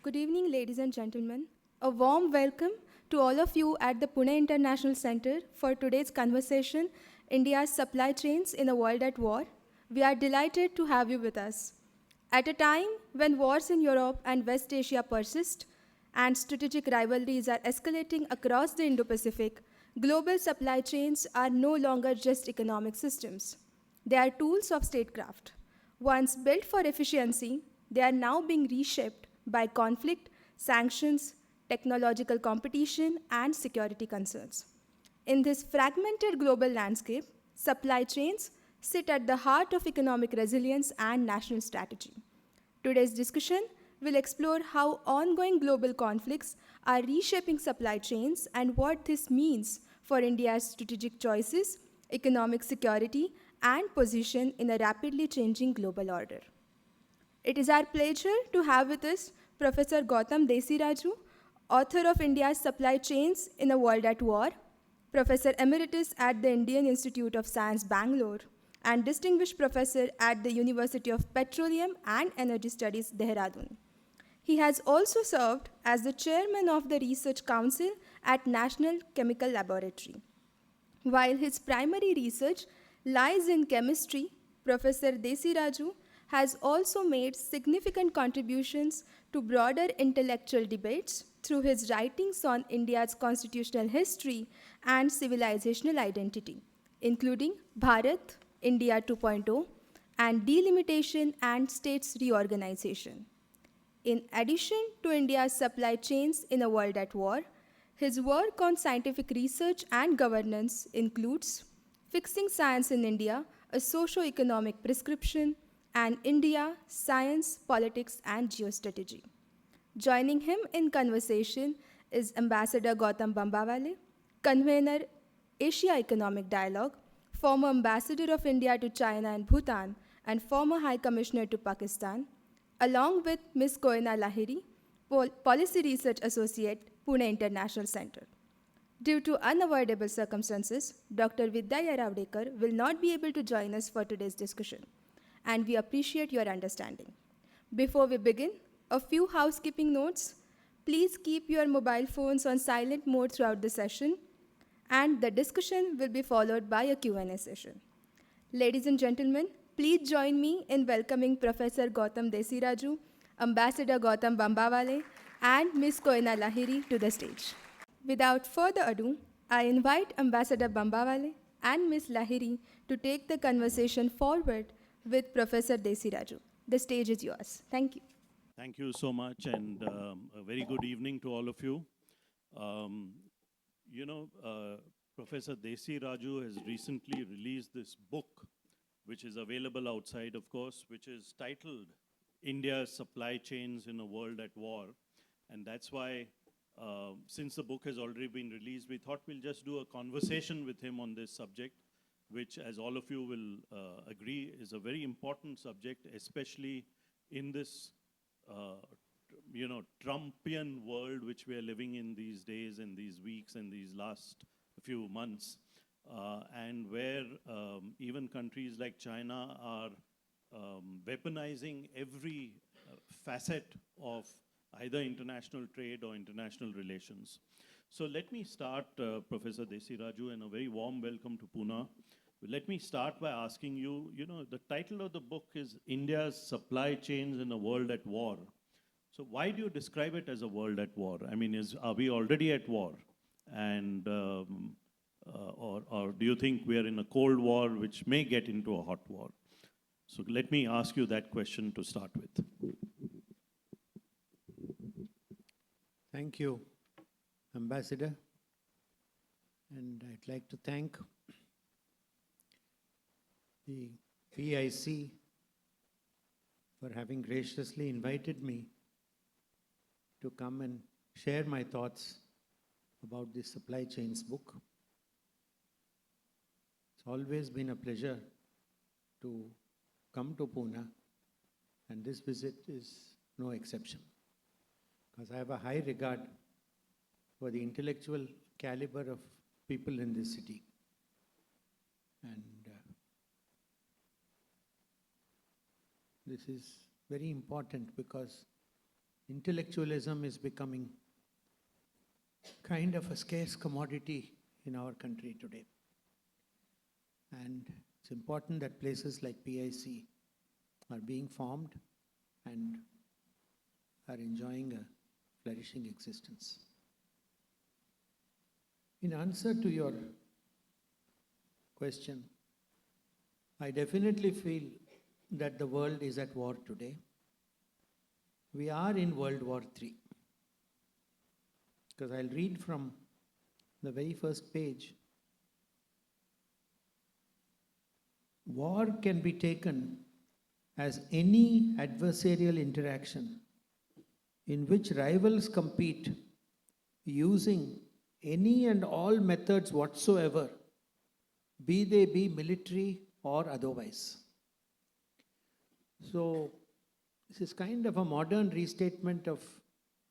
Good evening, ladies and gentlemen. A warm welcome to all of you at the Pune International Centre for today's conversation, India's Supply Chains in a World at War. We are delighted to have you with us. At a time when wars in Europe and West Asia persist and strategic rivalries are escalating across the Indo-Pacific, global supply chains are no longer just economic systems. They are tools of statecraft. Once built for efficiency, they are now being reshaped by conflict, sanctions, technological competition, and security concerns. In this fragmented global landscape, supply chains sit at the heart of economic resilience and national strategy. Today's discussion will explore how ongoing global conflicts are reshaping supply chains and what this means for India's strategic choices, economic security, and position in a rapidly changing global order. It is our pleasure to have with us Professor Gautam Desiraju, author of India's Supply Chains in a World at War, Professor Emeritus at the Indian Institute of Science, Bangalore, and Distinguished Professor at the University of Petroleum and Energy Studies, Dehradun. He has also served as the chairman of the Research Council at National Chemical Laboratory. While his primary research lies in chemistry, Professor Desiraju has also made significant contributions to broader intellectual debates through his writings on India's constitutional history and civilizational identity, including Bharat, India 2.0, and Delimitation and States Reorganization. In addition to India's supply chains in a world at war, his work on scientific research and governance includes Fixing Science in India, a socio-economic prescription, and India, Science, Politics, and Geostrategy. Joining him in conversation is Ambassador Gautam Bambawale, Convenor, Asia Economic Dialogue, former Ambassador of India to China and Bhutan, and former High Commissioner to Pakistan, along with Ms. Koena Lahiri, Policy Research Associate, Pune International Centre. Due to unavoidable circumstances, Dr. Vidya Ravdekar will not be able to join us for today's discussion, and we appreciate your understanding. Before we begin, a few housekeeping notes. Please keep your mobile phones on silent mode throughout the session, and the discussion will be followed by a Q&A session. Ladies and gentlemen, please join me in welcoming Professor Gautam Desiraju, Ambassador Gautam Bambawale, and Ms. Koena Lahiri to the stage. Without further ado, I invite Ambassador Bambawale and Ms. Lahiri to take the conversation forward with Professor Desiraju. The stage is yours. Thank you. Thank you so much, and a very good evening to all of you. Professor Desiraju has recently released this book, which is available outside, of course, which is titled India's Supply Chains in a World at War. And that's why, since the book has already been released, we thought we'll just do a conversation with him on this subject, which, as all of you will agree, is a very important subject, especially in this Trumpian world which we are living in these days and these weeks and these last few months, and where even countries like China are weaponizing every facet of either international trade or international relations. So let me start, Professor Desiraju, and a very warm welcome to Pune. Let me start by asking you, the title of the book is India's Supply Chains in a World at War. So why do you describe it as a world at war? I mean, are we already at war? And, or do you think we are in a cold war which may get into a hot war? So let me ask you that question to start with. Thank you, Ambassador. And I'd like to thank the PIC for having graciously invited me to come and share my thoughts about this supply chains book. It's always been a pleasure to come to Pune, and this visit is no exception, because I have a high regard for the intellectual caliber of people in this city. And this is very important because intellectualism is becoming kind of a scarce commodity in our country today. And it's important that places like PIC are being formed and are enjoying a flourishing existence. In answer to your question, I definitely feel that the world is at war today. We are in World War III. Because I'll read from the very first page. War can be taken as any adversarial interaction in which rivals compete using any and all methods whatsoever, be they be military or otherwise. So, this is kind of a modern restatement of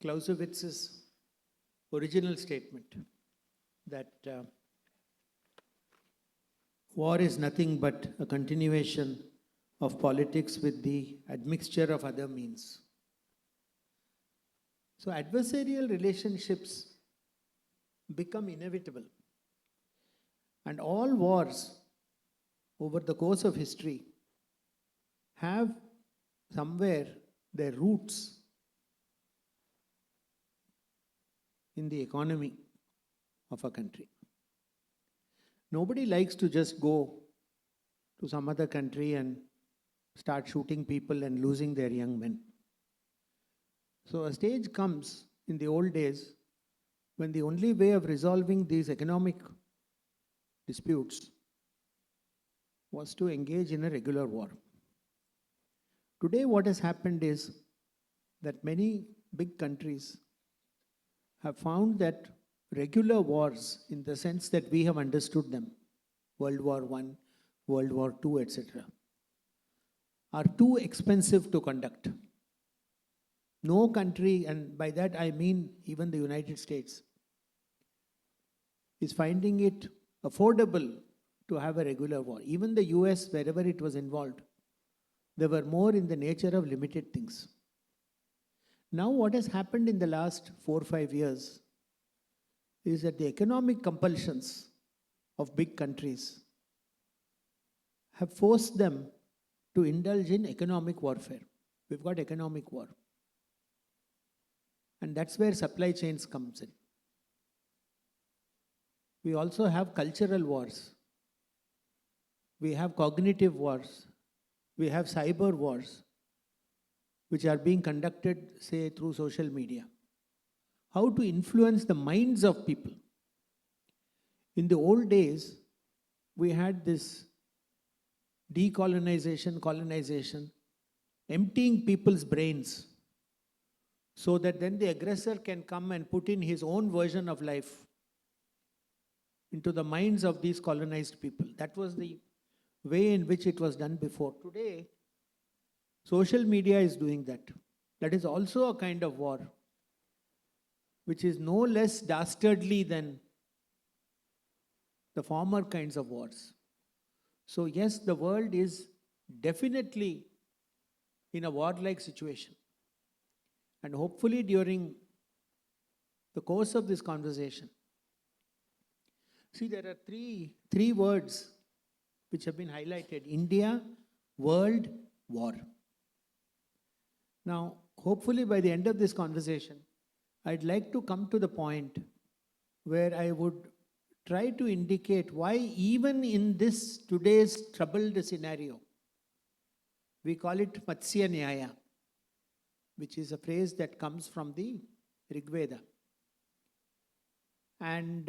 Clausewitz's original statement that war is nothing but a continuation of politics with the admixture of other means. So adversarial relationships become inevitable. And all wars over the course of history have somewhere their roots in the economy of a country. Nobody likes to just go to some other country and start shooting people and losing their young men. So a stage comes in the old days when the only way of resolving these economic disputes was to engage in a regular war. Today what has happened is that many big countries have found that regular wars, in the sense that we have understood them, World War I, World War II, etc., are too expensive to conduct. No country, and by that I mean even the United States, is finding it affordable to have a regular war. Even the US, wherever it was involved, they were more in the nature of limited things. Now what has happened in the last 4 or 5 years is that the economic compulsions of big countries have forced them to indulge in economic warfare. We've got economic war. And that's where supply chains comes in. We also have cultural wars. We have cognitive wars. We have cyber wars, which are being conducted, say, through social media. How to influence the minds of people. In the old days, we had this decolonization, colonization, emptying people's brains so that then the aggressor can come and put in his own version of life into the minds of these colonized people. That was the way in which it was done before. Today, social media is doing that. That is also a kind of war, which is no less dastardly than the former kinds of wars. So yes, the world is definitely in a warlike situation. And hopefully during the course of this conversation, see, there are three words which have been highlighted: India, world, war. Now, hopefully by the end of this conversation, I'd like to come to the point where I would try to indicate why even in this today's troubled scenario, we call it Matsya Nyaya, which is a phrase that comes from the Rig Veda. And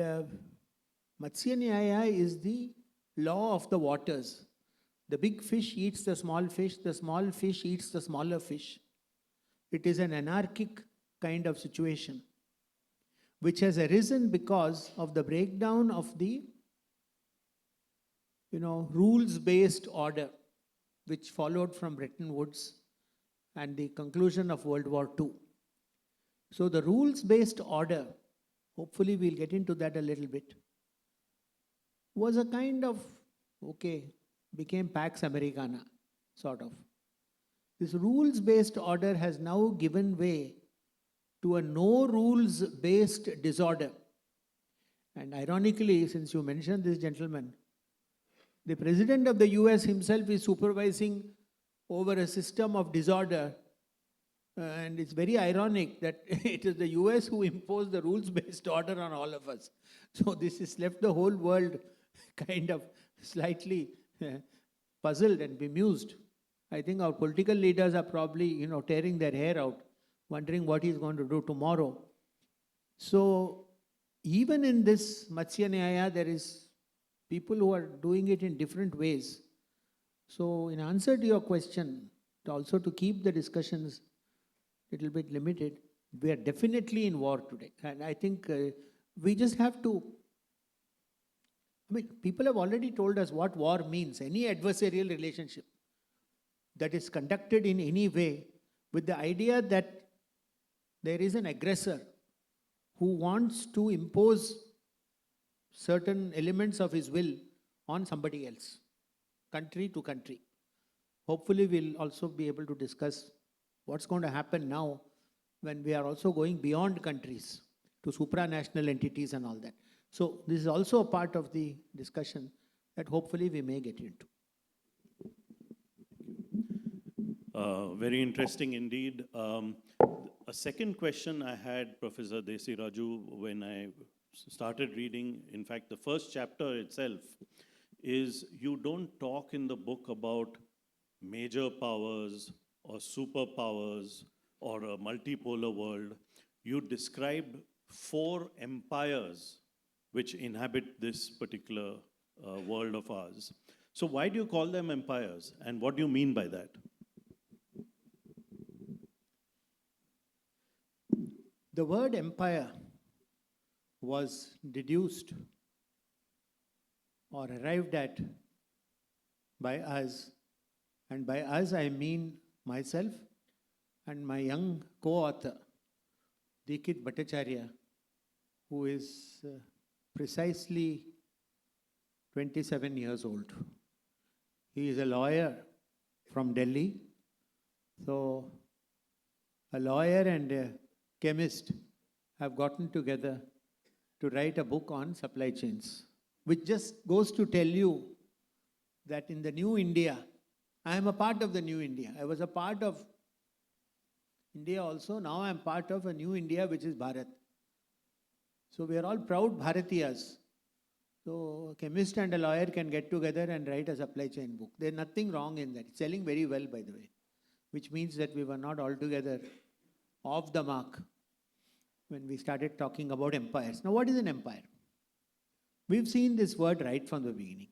Matsya Nyaya is the law of the waters. The big fish eats the small fish eats the smaller fish. It is an anarchic kind of situation, which has arisen because of the breakdown of the rules-based order, which followed from Bretton Woods and the conclusion of World War II. So the rules-based order, hopefully we'll get into that a little bit, was a kind of, became Pax Americana, sort of. This rules-based order has now given way to a no rules based disorder. And ironically, since you mentioned this gentleman, the president of the US himself is supervising over a system of disorder. And it's very ironic that it is the US who imposed the rules based order on all of us. So this has left the whole world kind of slightly puzzled and bemused. I think our political leaders are probably, tearing their hair out, wondering what he's going to do tomorrow. So even in this Matsya Nyaya, there is people who are doing it in different ways. So in answer to your question, also to keep the discussions a little bit limited, we are definitely in war today. And I think we just have to, people have already told us what war means. Any adversarial relationship that is conducted in any way with the idea that there is an aggressor who wants to impose certain elements of his will on somebody else, country to country. Hopefully we'll also be able to discuss what's going to happen now when we are also going beyond countries to supranational entities and all that. So this is also a part of the discussion that hopefully we may get into. Very interesting indeed. A second question I had, Professor Desiraju, when I started reading, in fact, the first chapter itself, is you don't talk in the book about major powers or superpowers or a multipolar world. You describe 4 empires which inhabit this particular world of ours. So why do you call them empires, and what do you mean by that? The word empire was deduced or arrived at by us, and by us I mean myself and my young co-author, Dikit Bhattacharya, who is precisely 27 years old. He is a lawyer from Delhi. So a lawyer and a chemist have gotten together to write a book on supply chains, which just goes to tell you that in the new India, I am a part of the new India. I was a part of India also. Now I am part of a new India, which is Bharat. So we are all proud Bharatiyas. So a chemist and a lawyer can get together and write a supply chain book. There's nothing wrong in that. It's selling very well, by the way, which means that we were not altogether off the mark when we started talking about empires. Now, what is an empire? We've seen this word right from the beginning.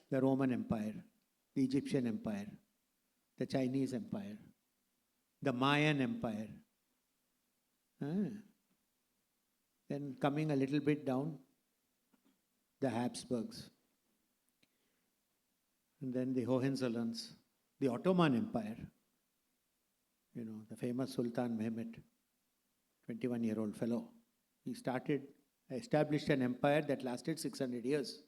The Roman Empire, the Egyptian Empire, the Chinese Empire, the Mayan Empire. Then coming a little bit down, the Habsburgs. And then the Hohenzollerns, the Ottoman Empire. The famous Sultan Mehmet, 21-year-old fellow. He established an empire that lasted 600 years.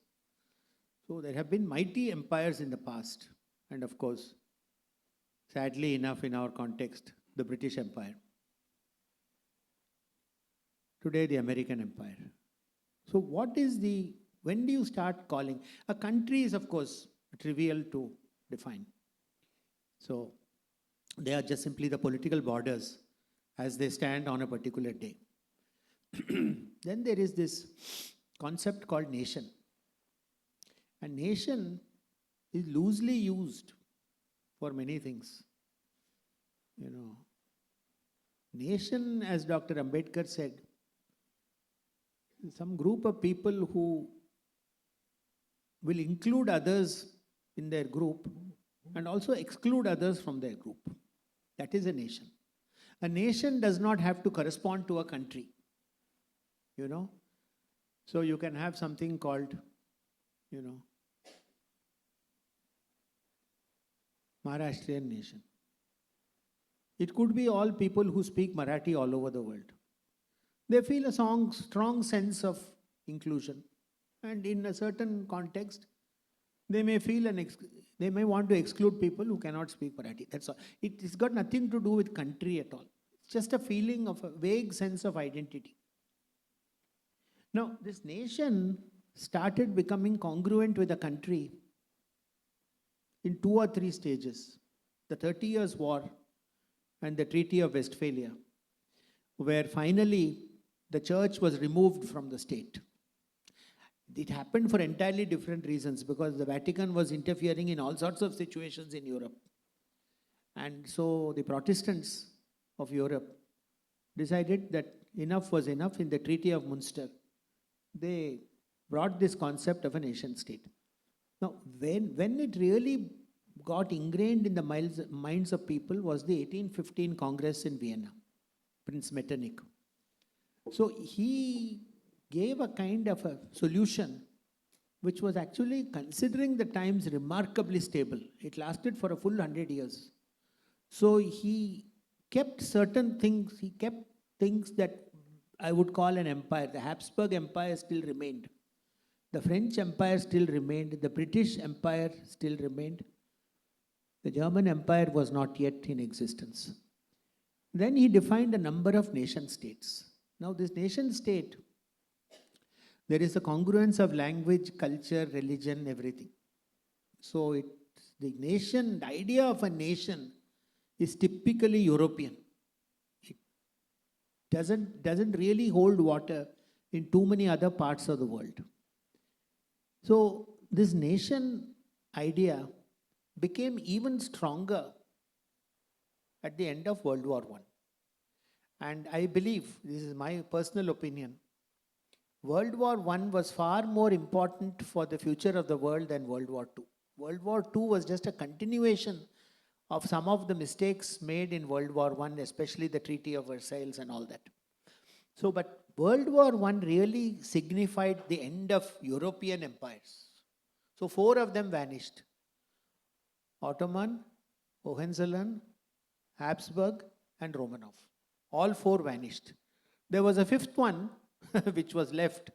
So there have been mighty empires in the past. And of course, sadly enough in our context, the British Empire. Today, the American Empire. So when do you start calling? A country is, of course, trivial to define. So they are just simply the political borders as they stand on a particular day. Then there is this concept called nation. A nation is loosely used for many things. Nation, as Dr. Ambedkar said, some group of people who will include others in their group and also exclude others from their group. That is a nation. A nation does not have to correspond to a country. So you can have something called, Maharashtrian nation. It could be all people who speak Marathi all over the world. They feel a strong sense of inclusion. And in a certain context, they may feel they may want to exclude people who cannot speak Marathi. That's all. It's got nothing to do with country at all. It's just a feeling of a vague sense of identity. Now, this nation started becoming congruent with the country in 2 or 3 stages. The 30 Years' War and the Treaty of Westphalia, where finally the church was removed from the state. It happened for entirely different reasons, because the Vatican was interfering in all sorts of situations in Europe. And so the Protestants of Europe decided that enough was enough. In the Treaty of Munster, they brought this concept of a nation state. Now, when it really got ingrained in the minds of people was the 1815 Congress in Vienna, Prince Metternich. So he gave a kind of a solution which was actually, considering the times, remarkably stable. It lasted for a full 100 years. So he kept certain things, he kept things that I would call an empire. The Habsburg Empire still remained. The French Empire still remained. The British Empire still remained. The German Empire was not yet in existence. Then he defined a number of nation states. Now this nation state, there is a congruence of language, culture, religion, everything. So the nation, the idea of a nation is typically European. It doesn't really hold water in too many other parts of the world. So this nation idea became even stronger at the end of World War I. And I believe, this is my personal opinion, World War I was far more important for the future of the world than World War II. World War II was just a continuation of some of the mistakes made in World War I, especially the Treaty of Versailles and all that. So, but World War I really signified the end of European empires. So 4 of them vanished. Ottoman, Hohenzollern, Habsburg, and Romanov. All 4 vanished. There was a 5th one which was left,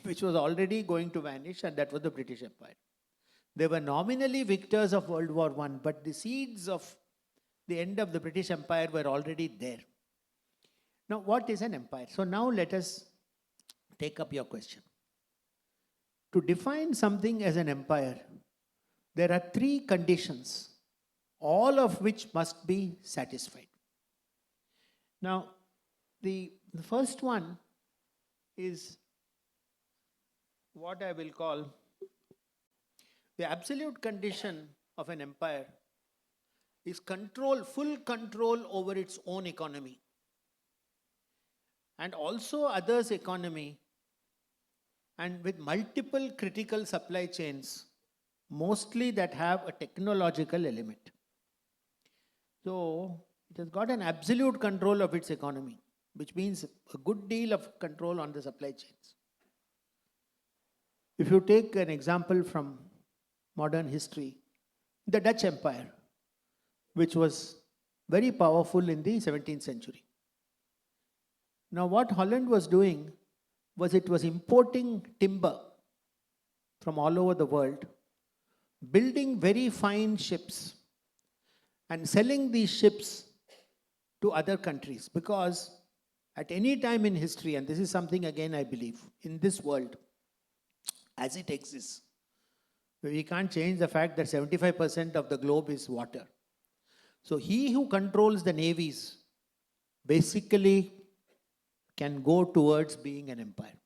which was already going to vanish, and that was the British Empire. They were nominally victors of World War I, but the seeds of the end of the British Empire were already there. Now, what is an empire? So now let us take up your question. To define something as an empire, there are 3 conditions, all of which must be satisfied. Now, the first one is what I will call the absolute condition of an empire is control, full control over its own economy and also others' economy, and with multiple critical supply chains, mostly that have a technological element. So it has got an absolute control of its economy, which means a good deal of control on the supply chains. If you take an example from modern history, the Dutch Empire, which was very powerful in the 17th century. Now what Holland was doing was it was importing timber from all over the world, building very fine ships and selling these ships to other countries, because at any time in history, and this is something again I believe, in this world as it exists, we can't change the fact that 75% of the globe is water. So he who controls the navies basically can go towards being an empire.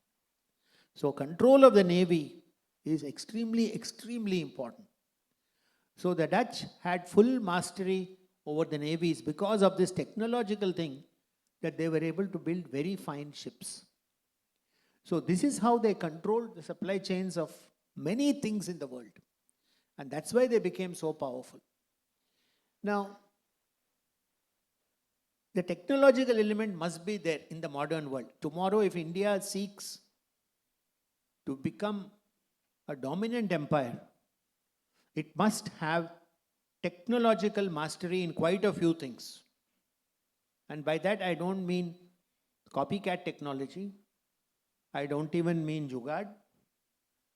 So control of the navy is extremely, extremely important. So the Dutch had full mastery over the navies because of this technological thing, that they were able to build very fine ships. So this is how they controlled the supply chains of many things in the world. And that's why they became so powerful. Now, the technological element must be there in the modern world. Tomorrow, if India seeks to become a dominant empire, it must have technological mastery in quite a few things. And by that, I don't mean copycat technology. I don't even mean Jugaad.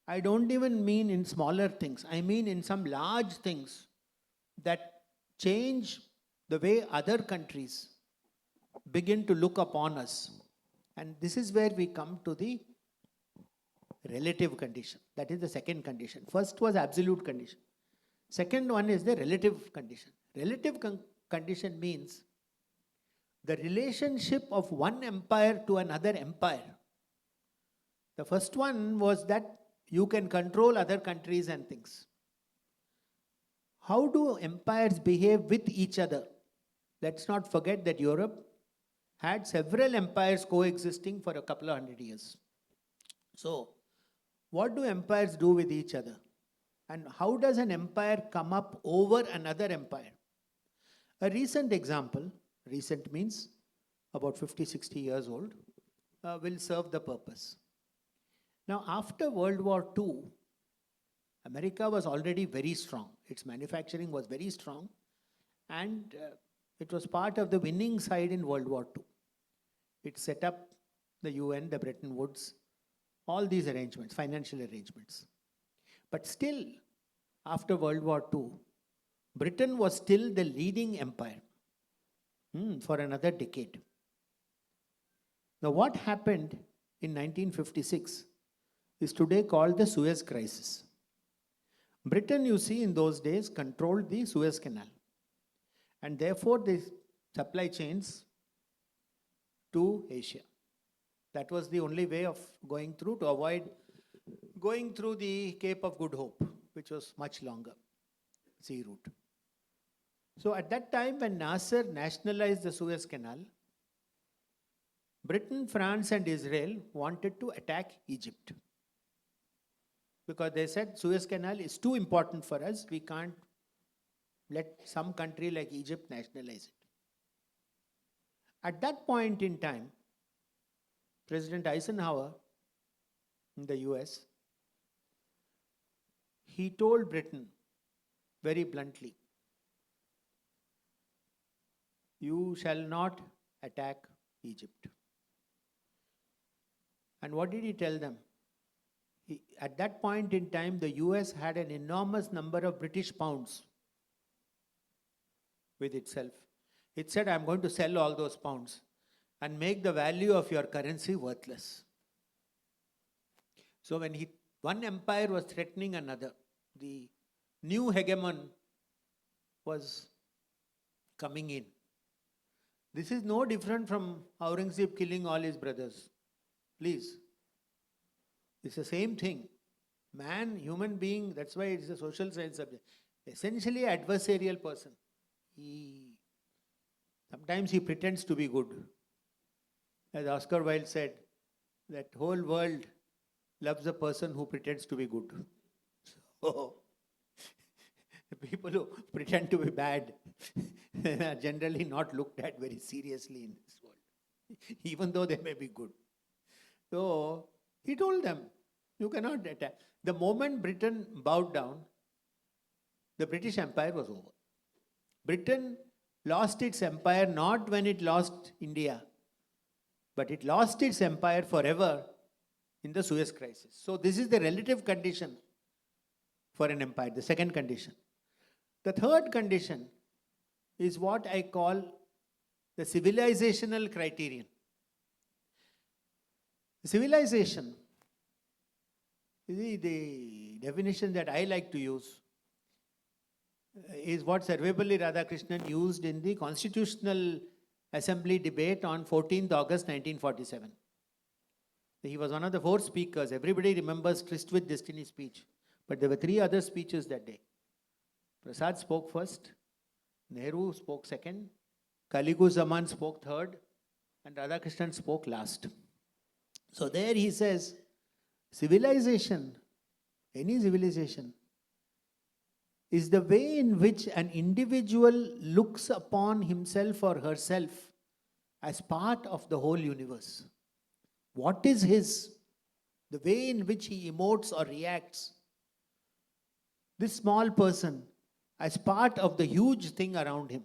I don't even mean in smaller things. I mean in some large things that change the way other countries begin to look upon us. And this is where we come to the relative condition. That is the second condition. First was absolute condition. Second one is the relative condition. Relative condition means the relationship of one empire to another empire. The first one was that you can control other countries and things. How do empires behave with each other? Let's not forget that Europe had several empires coexisting for a couple of 100 years. So, what do empires do with each other? And how does an empire come up over another empire? A recent example, recent means about 50, 60 years old, will serve the purpose. Now, after World War II, America was already very strong. Its manufacturing was very strong, and it was part of the winning side in World War II. It set up the UN, the Bretton Woods, all these arrangements, financial arrangements. But still, after World War II, Britain was still the leading empire for another decade. Now, what happened in 1956 is today called the Suez Crisis. Britain, you see, in those days controlled the Suez Canal, and therefore the supply chains to Asia. That was the only way of going through to avoid going through the Cape of Good Hope, which was much longer sea route. So at that time, when Nasser nationalized the Suez Canal, Britain, France and Israel wanted to attack Egypt, because they said Suez Canal is too important for us. We can't let some country like Egypt nationalize it. At that point in time, President Eisenhower in the US, he told Britain very bluntly, you shall not attack Egypt. And what did he tell them? At that point in time, the US had an enormous number of British pounds with itself. It said, I'm going to sell all those pounds and make the value of your currency worthless. So when one empire was threatening another, the new hegemon was coming in. This is no different from Aurangzeb killing all his brothers. Please. It's the same thing. Man, human being, that's why it's a social science subject. Essentially adversarial person. Sometimes he pretends to be good. As Oscar Wilde said, that whole world loves a person who pretends to be good. So, the people who pretend to be bad are generally not looked at very seriously in this world, even though they may be good. So, he told them, you cannot attack. The moment Britain bowed down, the British Empire was over. Britain lost its empire not when it lost India, but it lost its empire forever in the Suez Crisis. So this is the relative condition for an empire, the second condition. The third condition is what I call the civilizational criterion. Civilization, the definition that I like to use is what Sarvepalli Radhakrishnan used in the Constitutional Assembly debate on 14th August 1947. He was one of the 4 speakers. Everybody remembers Tryst with Destiny speech. But there were 3 other speeches that day. Prasad spoke first, Nehru spoke second, Kaligu Zaman spoke third, and Radhakrishnan spoke last. So there he says, civilization, any civilization, is the way in which an individual looks upon himself or herself as part of the whole universe. What is his? The way in which he emotes or reacts. This small person as part of the huge thing around him.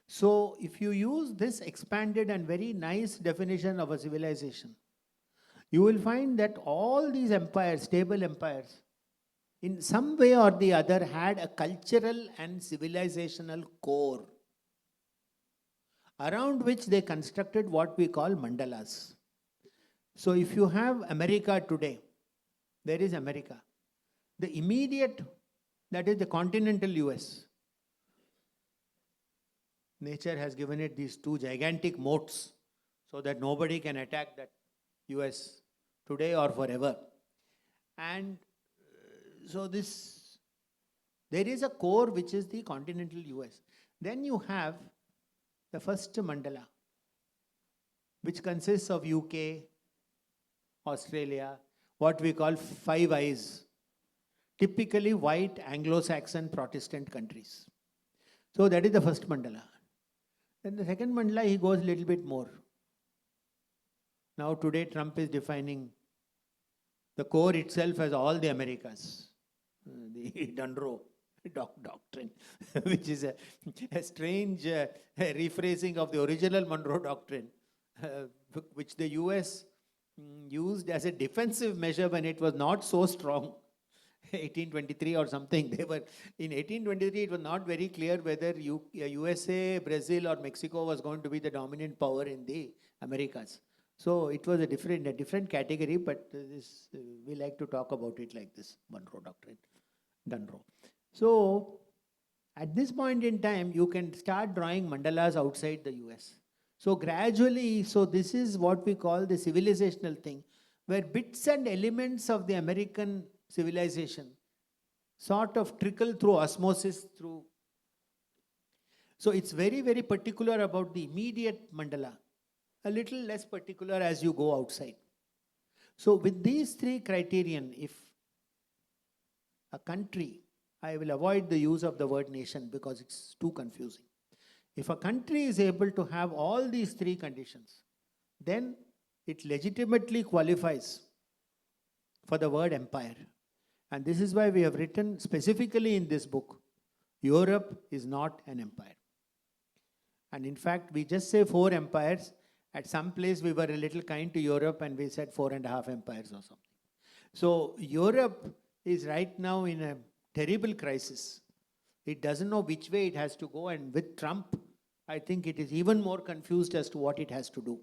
So if you use this expanded and very nice definition of a civilization, you will find that all these empires, stable empires, in some way or the other had a cultural and civilizational core. around which they constructed what we call mandalas. So if you have America today, there is America. The immediate, that is the continental US. Nature has given it these two gigantic moats so that nobody can attack that US today or forever. And so there is a core which is the continental US. Then you have the first mandala, which consists of UK, Australia, what we call Five Eyes, typically white Anglo-Saxon Protestant countries. So that is the first mandala. Then the second mandala, he goes a little bit more. Now today Trump is defining the core itself as all the Americas, the Dunro doctrine, which is a strange rephrasing of the original Monroe Doctrine, which the US used as a defensive measure when it was not so strong. 1823 or something. In 1823, it was not very clear whether USA, Brazil, or Mexico was going to be the dominant power in the Americas. So it was a different category, but we like to talk about it like this, Monroe Doctrine, Dunro. So at this point in time, you can start drawing mandalas outside the US. So gradually, this is what we call the civilizational thing, where bits and elements of the American civilization sort of trickle through osmosis through. So it's very, very particular about the immediate mandala, a little less particular as you go outside. So with these three criterion, if a country, I will avoid the use of the word nation because it's too confusing. If a country is able to have all these three conditions, then it legitimately qualifies for the word empire. And this is why we have written specifically in this book, Europe is not an empire. And in fact, we just say 4 empires. At some place we were a little kind to Europe and we said 4.5 empires or something. So Europe is right now in a terrible crisis. It doesn't know which way it has to go, and with Trump, I think it is even more confused as to what it has to do.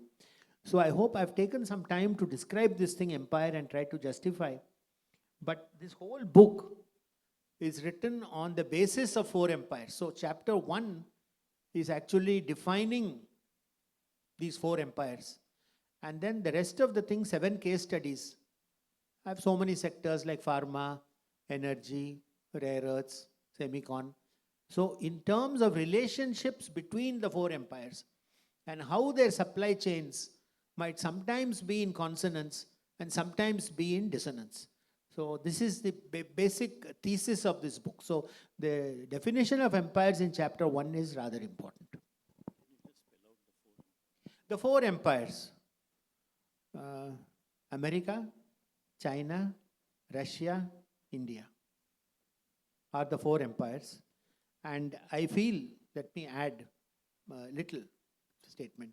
So I hope I've taken some time to describe this thing, empire, and try to justify. But this whole book is written on the basis of 4 empires. So chapter 1 is actually defining these 4 empires. And then the rest of the thing, 7 case studies. I have so many sectors like pharma, energy, rare earths, semicon. So in terms of relationships between the 4 empires and how their supply chains might sometimes be in consonance and sometimes be in dissonance. So this is the basic thesis of this book. So the definition of empires in chapter 1 is rather important. The 4 empires, America, China, Russia, India are the 4 empires. And I feel, let me add a little statement.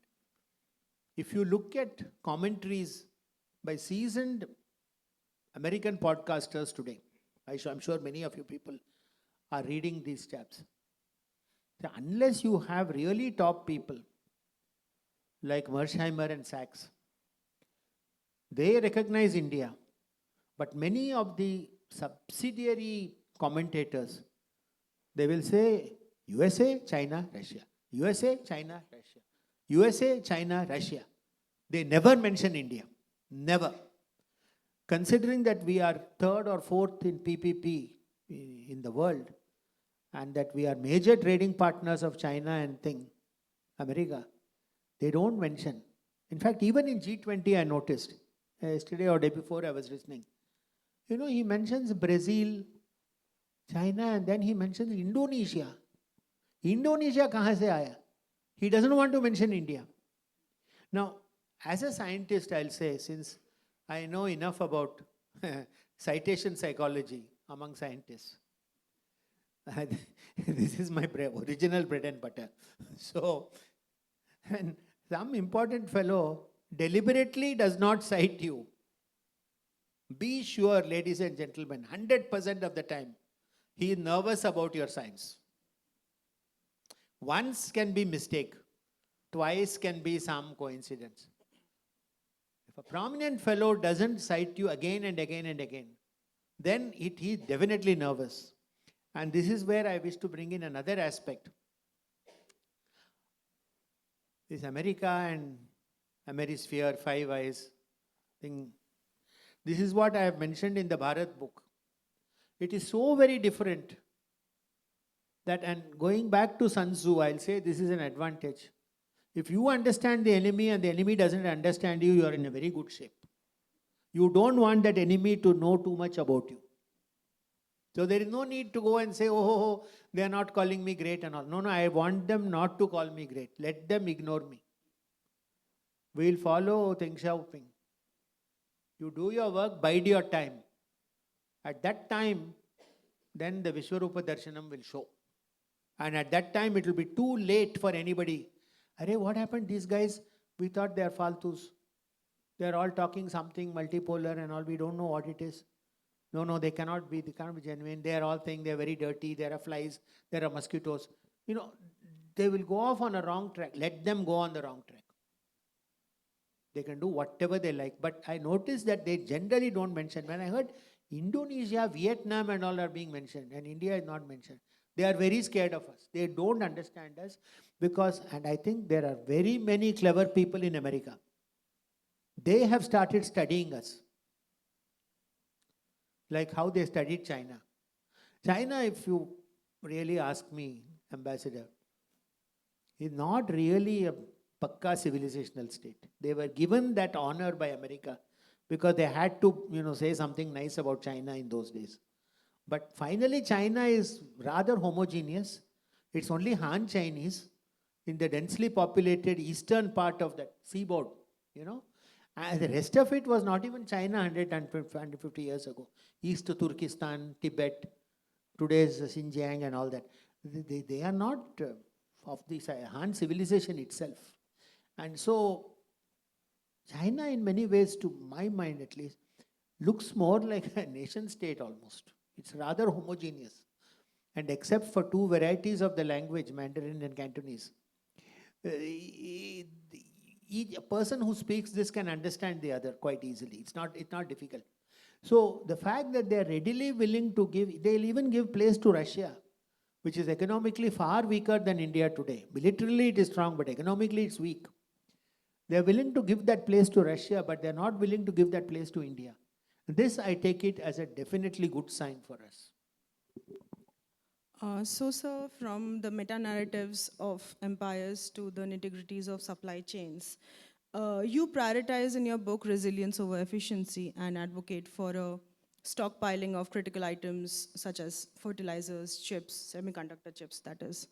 If you look at commentaries by seasoned American podcasters today, I'm sure many of you people are reading these chapters. So unless you have really top people like Mersheimer and Sachs, they recognize India. But many of the subsidiary commentators, they will say USA, China, Russia. USA, China, Russia. USA, China, Russia. They never mention India. Never. Considering that we are 3rd or 4th in PPP in the world, and that we are major trading partners of China and America, they don't mention. In fact, even in G20 I noticed, yesterday or day before I was listening, he mentions Brazil, China, and then he mentions Indonesia. Indonesia kahan se aaya? He doesn't want to mention India. Now, as a scientist, I'll say, since I know enough about citation psychology among scientists, this is my original bread and butter. So, and some important fellow deliberately does not cite you. Be sure, ladies and gentlemen, 100% of the time, he is nervous about your science. Once can be mistake, twice can be some coincidence. If a prominent fellow doesn't cite you again and again and again, then he's definitely nervous. And this is where I wish to bring in another aspect. This America and Amerisphere, Five Eyes thing. This is what I have mentioned in the Bharat book. It is so very different that, and going back to Sun Tzu, I'll say this is an advantage. If you understand the enemy and the enemy doesn't understand you, you are in a very good shape. You don't want that enemy to know too much about you. So there is no need to go and say, oh, they are not calling me great and all. No, I want them not to call me great. Let them ignore me. We'll follow Deng Xiaoping. You do your work, bide your time. At that time, then the Vishwarupa Darshanam will show. And at that time, it will be too late for anybody. Arey, what happened? These guys, we thought they are faltus. They are all talking something multipolar and all. We don't know what it is. No, they cannot be genuine. They are all saying they are very dirty. There are flies. There are mosquitoes. They will go off on a wrong track. Let them go on the wrong track. They can do whatever they like. But I noticed that they generally don't mention. When I heard Indonesia, Vietnam and all are being mentioned and India is not mentioned, they are very scared of us. They don't understand us because, and I think there are very many clever people in America. They have started studying us. Like how they studied China. China, if you really ask me, Ambassador, is not really a pakka civilizational state. They were given that honor by America because they had to, say something nice about China in those days. But finally, China is rather homogeneous. It's only Han Chinese in the densely populated eastern part of that seaboard, And the rest of it was not even China 150 years ago. East to Turkestan, Tibet, today's Xinjiang and all that. They are not of the Han civilization itself. And so, China in many ways, to my mind at least, looks more like a nation state almost. It's rather homogeneous. And except for two varieties of the language, Mandarin and Cantonese, each person who speaks this can understand the other quite easily. It's not difficult. So the fact that they are readily willing to give, they'll even give place to Russia, which is economically far weaker than India today. Militarily it is strong, but economically it's weak. They're willing to give that place to Russia, but they're not willing to give that place to India. This, I take it as a definitely good sign for us. Sir, from the meta-narratives of empires to the nitty-gritties of supply chains, you prioritize in your book resilience over efficiency and advocate for a stockpiling of critical items such as fertilizers, chips, semiconductor chips, that is,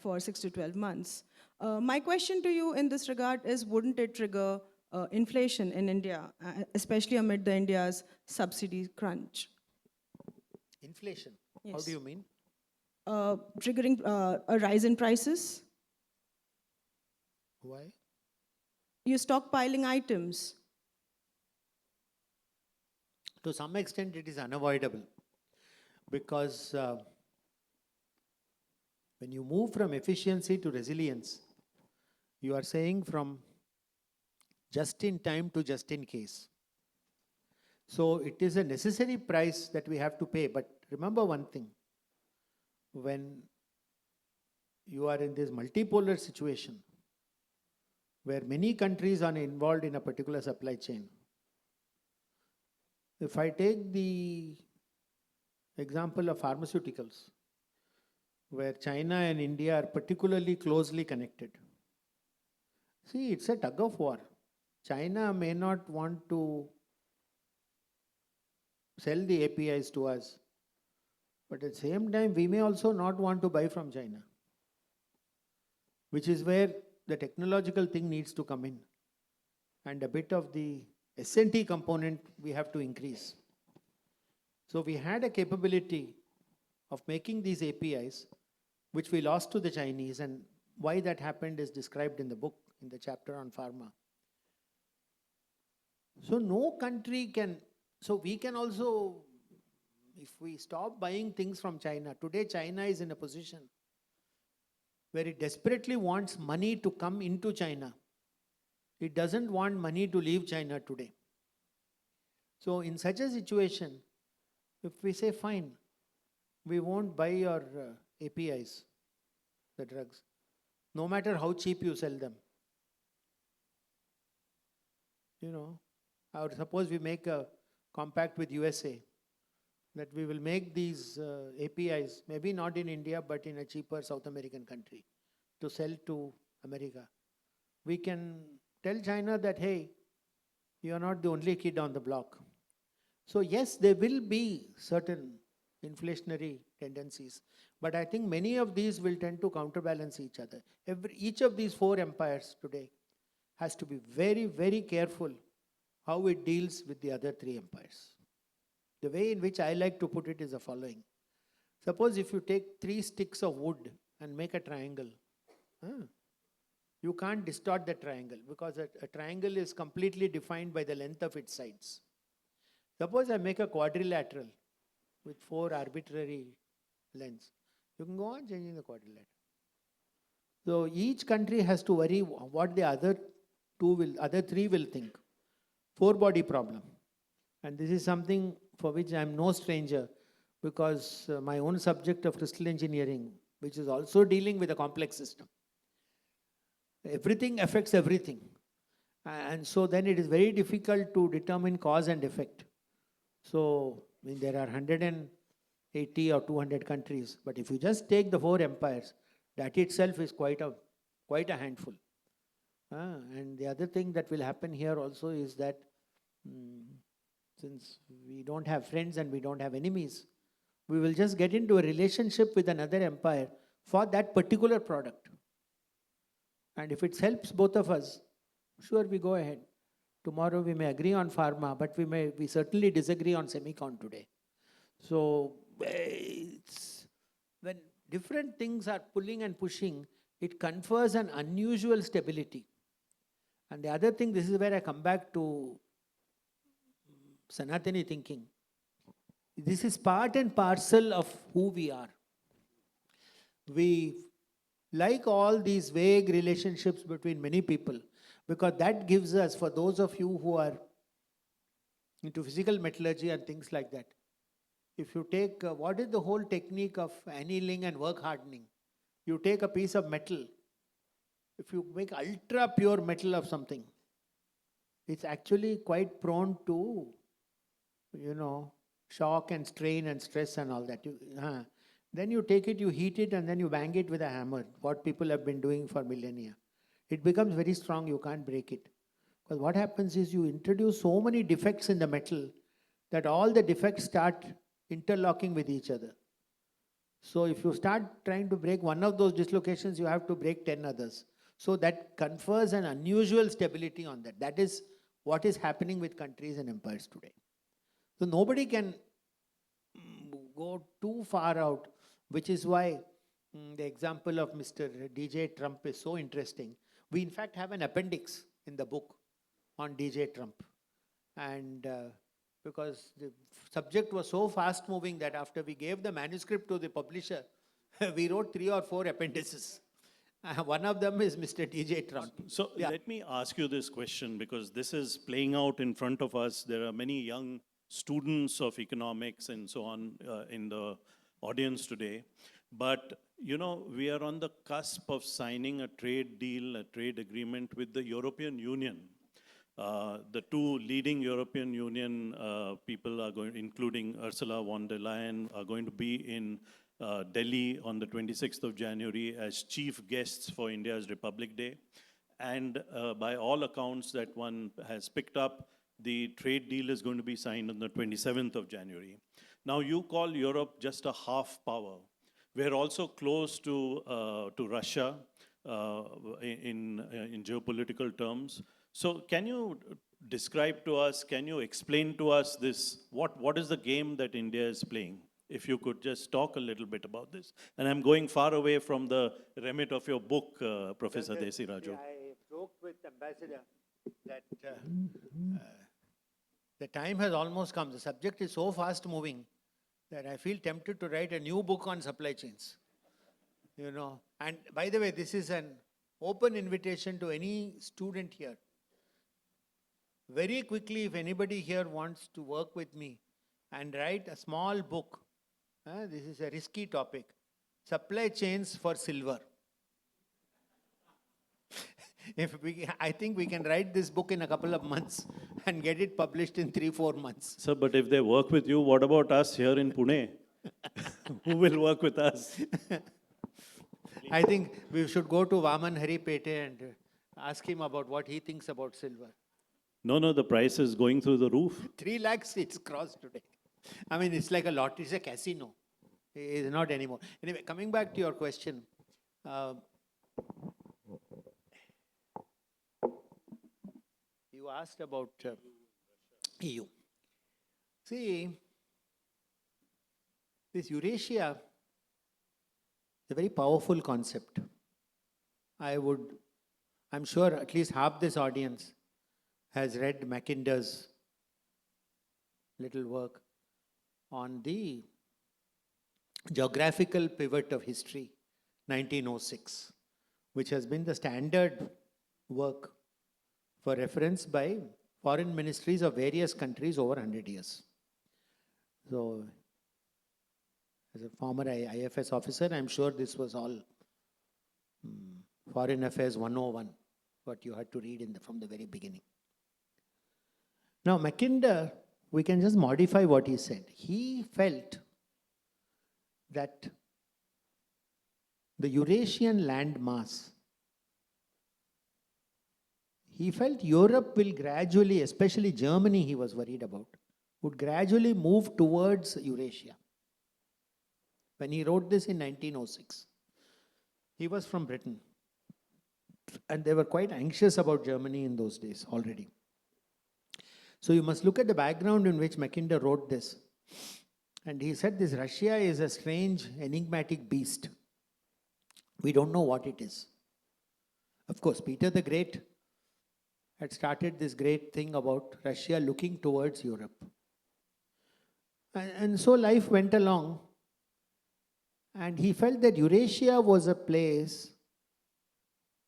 for 6 to 12 months. My question to you in this regard is, wouldn't it trigger inflation in India, especially amid the India's subsidy crunch? Inflation? Yes. How do you mean? Triggering a rise in prices. Why? You're stockpiling items. To some extent, it is unavoidable because when you move from efficiency to resilience, you are saying from just in time to just in case. So it is a necessary price that we have to pay. But remember one thing, when you are in this multipolar situation where many countries are involved in a particular supply chain, if I take the example of pharmaceuticals, where China and India are particularly closely connected. See, it's a tug of war. China may not want to sell the APIs to us, but at the same time, we may also not want to buy from China, which is where the technological thing needs to come in, and a bit of the S&T component we have to increase. So we had a capability of making these APIs, which we lost to the Chinese, and why that happened is described in the book, in the chapter on pharma. So no country can, so we can also, if we stop buying things from China, today China is in a position where it desperately wants money to come into China. It doesn't want money to leave China today. So in such a situation, if we say, fine, we won't buy your APIs, the drugs, no matter how cheap you sell them. Or suppose we make a compact with USA that we will make these APIs, maybe not in India, but in a cheaper South American country, to sell to America. We can tell China that, hey, you are not the only kid on the block. So yes, there will be certain inflationary tendencies, but I think many of these will tend to counterbalance each other. Each of these 4 empires today has to be very, very careful how it deals with the other 3 empires. The way in which I like to put it is the following. Suppose if you take 3 sticks of wood and make a triangle, you can't distort the triangle because a triangle is completely defined by the length of its sides. Suppose I make a quadrilateral with 4 arbitrary lengths. You can go on changing the quadrilateral. So each country has to worry what the other 3 will think. 4-body problem. And this is something for which I am no stranger, because my own subject of crystal engineering, which is also dealing with a complex system. Everything affects everything. And so then it is very difficult to determine cause and effect. So there are 180 or 200 countries, but if you just take the 4 empires, that itself is quite a handful. And the other thing that will happen here also is that since we don't have friends and we don't have enemies, we will just get into a relationship with another empire for that particular product. And if it helps both of us, sure, we go ahead. Tomorrow we may agree on pharma, but we certainly disagree on semicon today. So when different things are pulling and pushing, it confers an unusual stability. And the other thing, this is where I come back to Sanatani thinking. This is part and parcel of who we are. We like all these vague relationships between many people, because that gives us, for those of you who are into physical metallurgy and things like that, if you take, what is the whole technique of annealing and work hardening? You take a piece of metal, if you make ultra pure metal of something, it's actually quite prone to, shock and strain and stress and all that. Then you take it, you heat it, and then you bang it with a hammer, what people have been doing for millennia. It becomes very strong, you can't break it. Because what happens is you introduce so many defects in the metal that all the defects start interlocking with each other. So if you start trying to break one of those dislocations, you have to break 10 others. So that confers an unusual stability on that. That is what is happening with countries and empires today. So nobody can go too far out, which is why the example of Mr. DJ Trump is so interesting. We in fact have an appendix in the book on DJ Trump. And because the subject was so fast moving that after we gave the manuscript to the publisher, we wrote 3 or 4 appendices. One of them is Mr. DJ Trump. So let me ask you this question, because this is playing out in front of us. There are many young students of economics and so on in the audience today. But, we are on the cusp of signing a trade deal, a trade agreement with the European Union. The 2 leading European Union people are going, including Ursula von der Leyen, are going to be in Delhi on the 26th of January as chief guests for India's Republic Day. And by all accounts that one has picked up, the trade deal is going to be signed on the 27th of January. Now, you call Europe just a half power. We're also close to Russia in geopolitical terms. So can you describe to us, can you explain to us this, what is the game that India is playing? If you could just talk a little bit about this. And I'm going far away from the remit of your book, Professor Desiraju. I joked with Ambassador that the time has almost come. The subject is so fast moving that I feel tempted to write a new book on supply chains. And And by the way, this is an open invitation to any student here. Very quickly, if anybody here wants to work with me and write a small book, this is a risky topic, supply chains for silver. I think we can write this book in a couple of months and get it published in 3-4 months. Sir, but if they work with you, what about us here in Pune? Who will work with us? I think we should go to Vaman Haripete and ask him about what he thinks about silver. No, the price is going through the roof. 3 lakhs it's crossed today. I mean, it's like a lottery, it's a casino. It's not anymore. Anyway, coming back to your question. You asked about EU. See, this Eurasia is a very powerful concept. I'm sure at least half this audience has read Mackinder's little work on the geographical pivot of history, 1906, which has been the standard work for reference by foreign ministries of various countries over 100 years. So, as a former IFS officer, I'm sure this was all Foreign Affairs 101, what you had to read from the very beginning. Now, Mackinder, we can just modify what he said. He felt that the Eurasian land mass, he felt Europe will gradually, especially Germany he was worried about, would gradually move towards Eurasia. When he wrote this in 1906, he was from Britain. And they were quite anxious about Germany in those days already. So you must look at the background in which Mackinder wrote this. And he said this Russia is a strange, enigmatic beast. We don't know what it is. Of course, Peter the Great had started this great thing about Russia looking towards Europe. And so life went along. And he felt that Eurasia was a place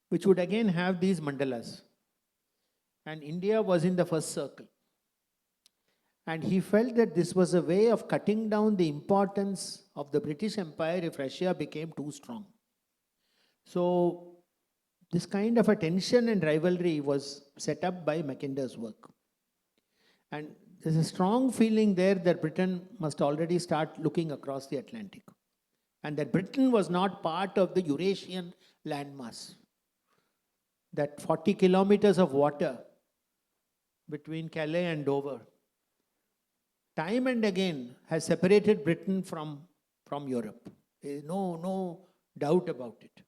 which would again have these mandalas. And India was in the first circle. And he felt that this was a way of cutting down the importance of the British Empire if Russia became too strong. So, this kind of a tension and rivalry was set up by Mackinder's work. And there's a strong feeling there that Britain must already start looking across the Atlantic. And that Britain was not part of the Eurasian landmass. That 40 kilometers of water between Calais and Dover, time and again has separated Britain from Europe. There is no doubt about it.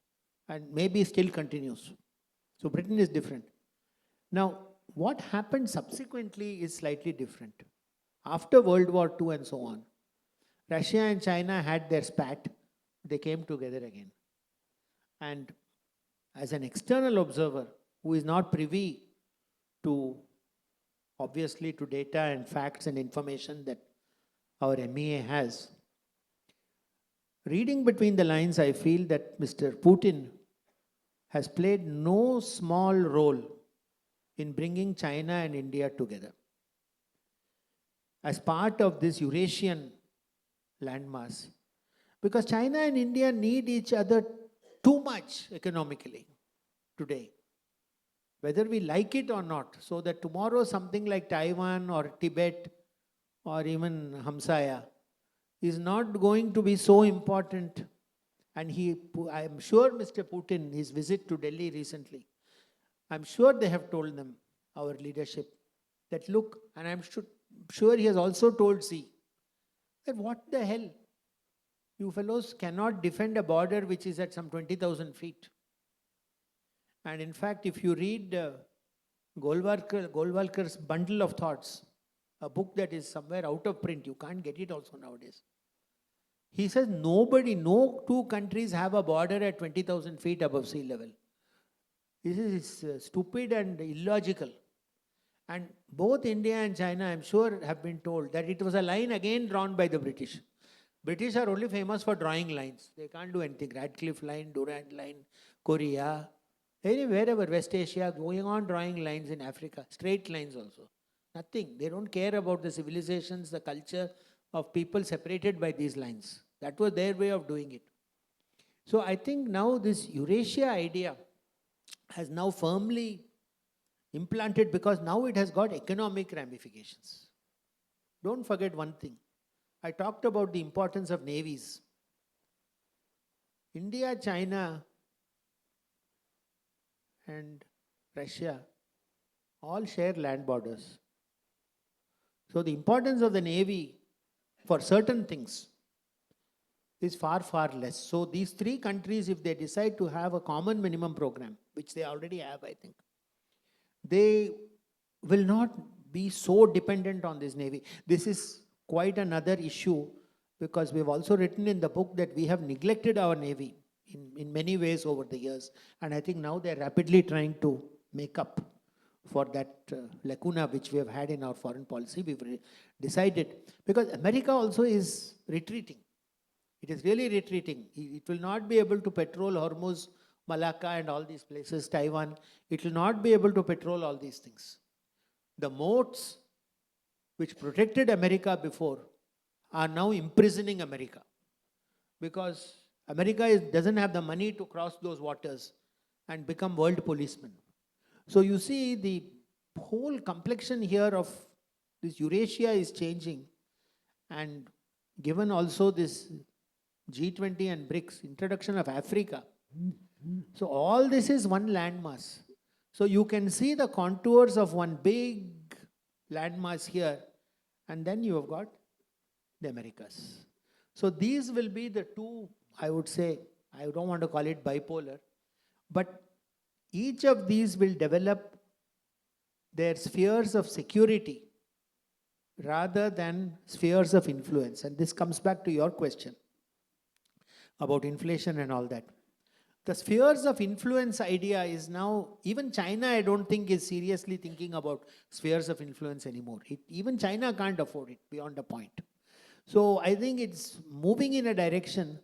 And maybe still continues. So Britain is different. Now, what happened subsequently is slightly different. After World War II and so on, Russia and China had their spat. They came together again. And as an external observer who is not privy to, obviously, to data and facts and information that our MEA has, reading between the lines, I feel that Mr. Putin has played no small role in bringing China and India together as part of this Eurasian landmass. Because China and India need each other too much economically today, whether we like it or not, so that tomorrow something like Taiwan or Tibet or even Hamsaya is not going to be so important. And I am sure Mr. Putin, his visit to Delhi recently, I'm sure they have told them, our leadership, that look, and I'm sure he has also told Xi, that what the hell? You fellows cannot defend a border which is at some 20,000 feet. And in fact, if you read Golwalkar's Bundle of Thoughts, a book that is somewhere out of print, you can't get it also nowadays. He says no two countries have a border at 20,000 feet above sea level. This is stupid and illogical. And both India and China, I'm sure, have been told that it was a line again drawn by the British. British are only famous for drawing lines. They can't do anything. Radcliffe Line, Durand Line, Korea, wherever, West Asia, going on drawing lines in Africa, straight lines also. Nothing. They don't care about the civilizations, the culture of people separated by these lines. That was their way of doing it. So I think now this Eurasia idea has now firmly implanted, because now it has got economic ramifications. Don't forget one thing. I talked about the importance of navies. India, China, and Russia all share land borders. So the importance of the navy for certain things is far, far less. So these three countries, if they decide to have a common minimum program, which they already have, I think, they will not be so dependent on this navy. This is quite another issue, because we've also written in the book that we have neglected our navy in many ways over the years. And I think now they're rapidly trying to make up for that lacuna which we have had in our foreign policy. We've decided, because America also is retreating. It is really retreating. It will not be able to patrol Hormuz, Malacca and all these places, Taiwan. It will not be able to patrol all these things. The moats which protected America before are now imprisoning America, because America doesn't have the money to cross those waters and become world policemen. So you see, the whole complexion here of this Eurasia is changing, and given also this G20 and BRICS, introduction of Africa. So all this is one landmass. So you can see the contours of one big landmass here, and then you have got the Americas. So these will be the two, I would say, I don't want to call it bipolar, but each of these will develop their spheres of security rather than spheres of influence. And this comes back to your question about inflation and all that. The spheres of influence idea is now, even China I don't think is seriously thinking about spheres of influence anymore. Even China can't afford it beyond a point. So I think it's moving in a direction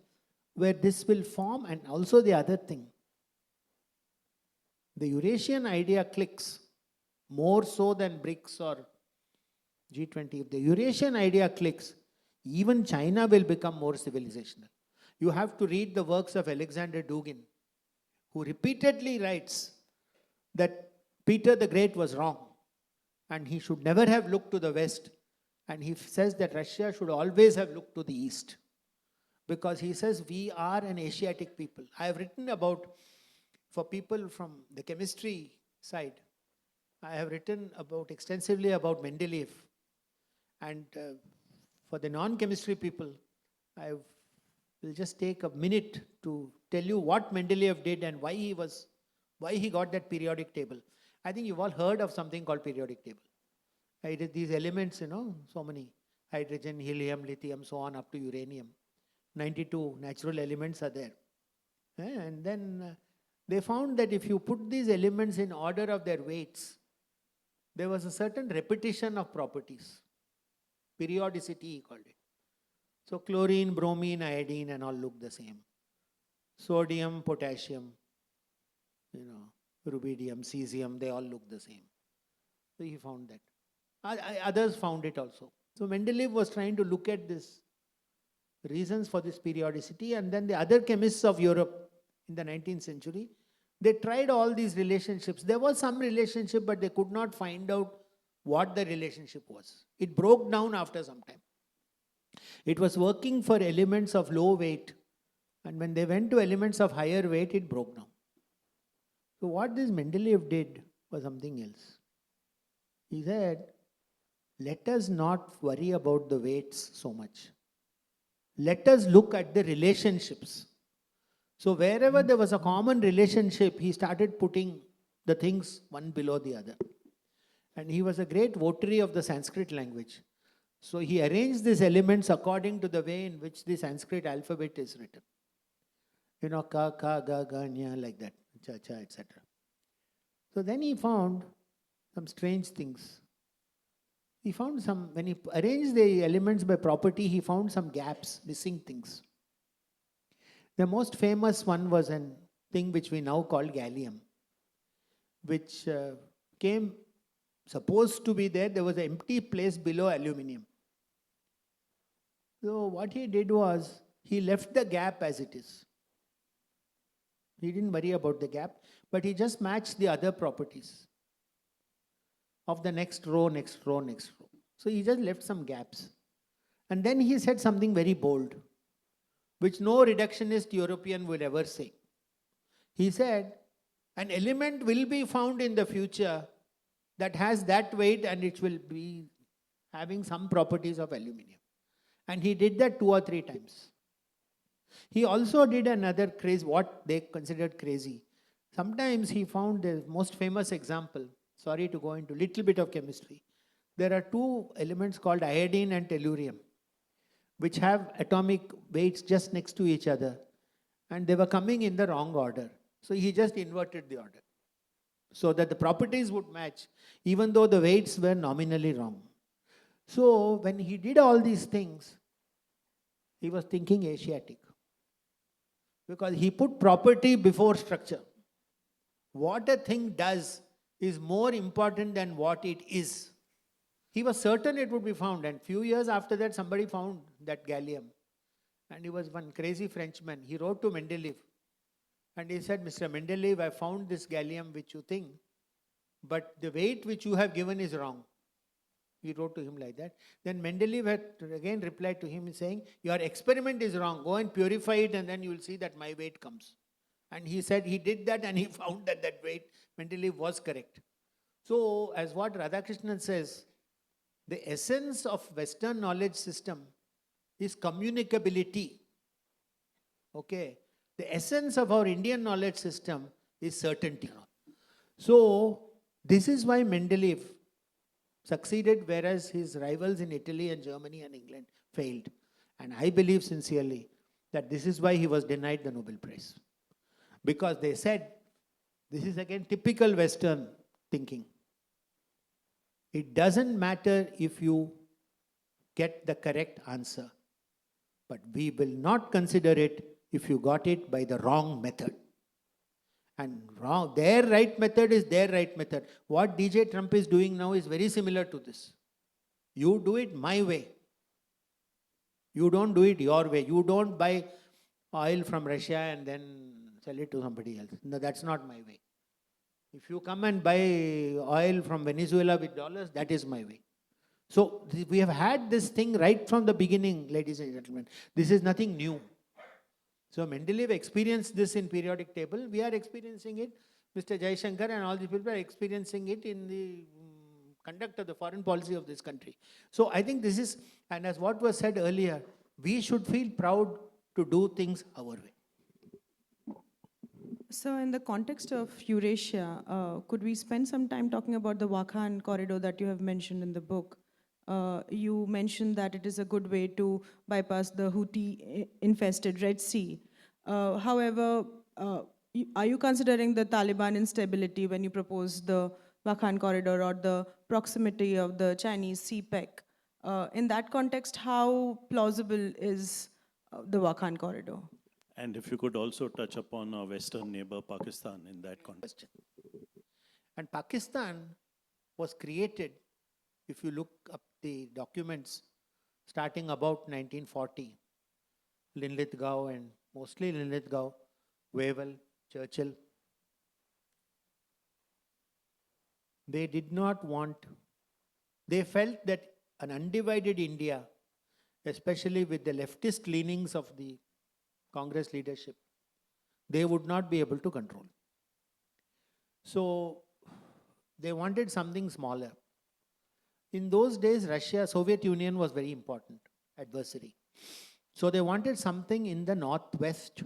where this will form. And also the other thing, the Eurasian idea clicks more so than BRICS or G20. If the Eurasian idea clicks, even China will become more civilizational. You have to read the works of Alexander Dugin, who repeatedly writes that Peter the Great was wrong and he should never have looked to the West. And he says that Russia should always have looked to the East, because he says we are an Asiatic people. I have written about, for people from the chemistry side, I have written about extensively about Mendeleev. And for the non-chemistry people, I will just take a minute to tell you what Mendeleev did and why he got that periodic table. I think you've all heard of something called periodic table. It is these elements, so many, hydrogen, helium, lithium, so on up to uranium. 92 natural elements are there. And then they found that if you put these elements in order of their weights, there was a certain repetition of properties. Periodicity, he called it. So chlorine, bromine, iodine and all look the same. Sodium, potassium, rubidium, cesium, they all look the same. So he found that. Others found it also. So Mendeleev was trying to look at this reasons for this periodicity, and then the other chemists of Europe in the 19th century, they tried all these relationships. There was some relationship, but they could not find out what the relationship was. It broke down after some time. It was working for elements of low weight, and when they went to elements of higher weight, it broke down. So what this Mendeleev did was something else. He said, let us not worry about the weights so much. Let us look at the relationships. So wherever there was a common relationship, he started putting the things one below the other. And he was a great votary of the Sanskrit language. So he arranged these elements according to the way in which the Sanskrit alphabet is written. Ka, ka, ga, ga, nya, like that, cha, cha, etc. So then he found some strange things. He found some, when he arranged the elements by property, he found some gaps, missing things. The most famous one was a thing which we now call gallium, which came supposed to be there. There was an empty place below aluminium. So what he did was, he left the gap as it is. He didn't worry about the gap, but he just matched the other properties of the next row, next row, next row. So he just left some gaps. And then he said something very bold, which no reductionist European would ever say. He said, an element will be found in the future that has that weight and it will be having some properties of aluminium. And he did that 2 or 3 times. He also did another crazy, what they considered crazy. Sometimes he found the most famous example, sorry to go into a little bit of chemistry. There are 2 elements called iodine and tellurium, which have atomic weights just next to each other. And they were coming in the wrong order. So he just inverted the order, so that the properties would match, even though the weights were nominally wrong. So when he did all these things, he was thinking Asiatic, because he put property before structure. What a thing does is more important than what it is. He was certain it would be found, and few years after that, somebody found that gallium. And he was one crazy Frenchman. He wrote to Mendeleev, and he said, Mr. Mendeleev, I found this gallium which you think, but the weight which you have given is wrong. He wrote to him like that. Then Mendeleev had again replied to him saying, your experiment is wrong. Go and purify it, and then you will see that my weight comes. And he said he did that, and he found that that weight, Mendeleev was correct. So, as what Radhakrishnan says, the essence of Western knowledge system is communicability. Okay. The essence of our Indian knowledge system is certainty. So, this is why Mendeleev succeeded, whereas his rivals in Italy and Germany and England failed. And I believe sincerely that this is why he was denied the Nobel Prize. Because they said, this is again typical Western thinking. It doesn't matter if you get the correct answer, but we will not consider it if you got it by the wrong method. And wrong, their right method is their right method. What DJ Trump is doing now is very similar to this. You do it my way. You don't do it your way. You don't buy oil from Russia and then sell it to somebody else. No, that's not my way. If you come and buy oil from Venezuela with dollars, that is my way. So we have had this thing right from the beginning, ladies and gentlemen. This is nothing new. So Mendeleev experienced this in periodic table. We are experiencing it. Mr. Jaishankar and all these people are experiencing it in the conduct of the foreign policy of this country. So I think this is, and as what was said earlier, we should feel proud to do things our way. So in the context of Eurasia, could we spend some time talking about the Wakhan corridor that you have mentioned in the book? You mentioned that it is a good way to bypass the Houthi-infested Red Sea. However, are you considering the Taliban instability when you propose the Wakhan corridor or the proximity of the Chinese CPEC? In that context, how plausible is the Wakhan corridor? And if you could also touch upon our Western neighbor, Pakistan, in that context. And Pakistan was created, if you look up the documents, starting about 1940, Linlithgow and mostly Linlithgow, Wavell, Churchill, they did not want, they felt that an undivided India, especially with the leftist leanings of the Congress leadership, they would not be able to control. So they wanted something smaller. In those days, Russia, Soviet Union was very important adversary. So they wanted something in the northwest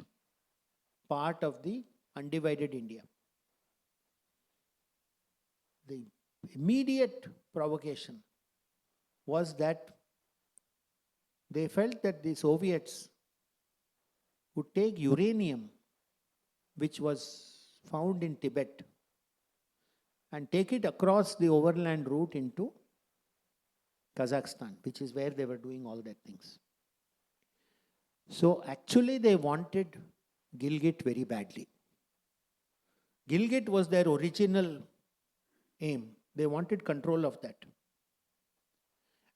part of the undivided India. The immediate provocation was that they felt that the Soviets would take uranium, which was found in Tibet, and take it across the overland route into Kazakhstan, which is where they were doing all that things. So actually they wanted Gilgit very badly. Gilgit was their original aim. They wanted control of that.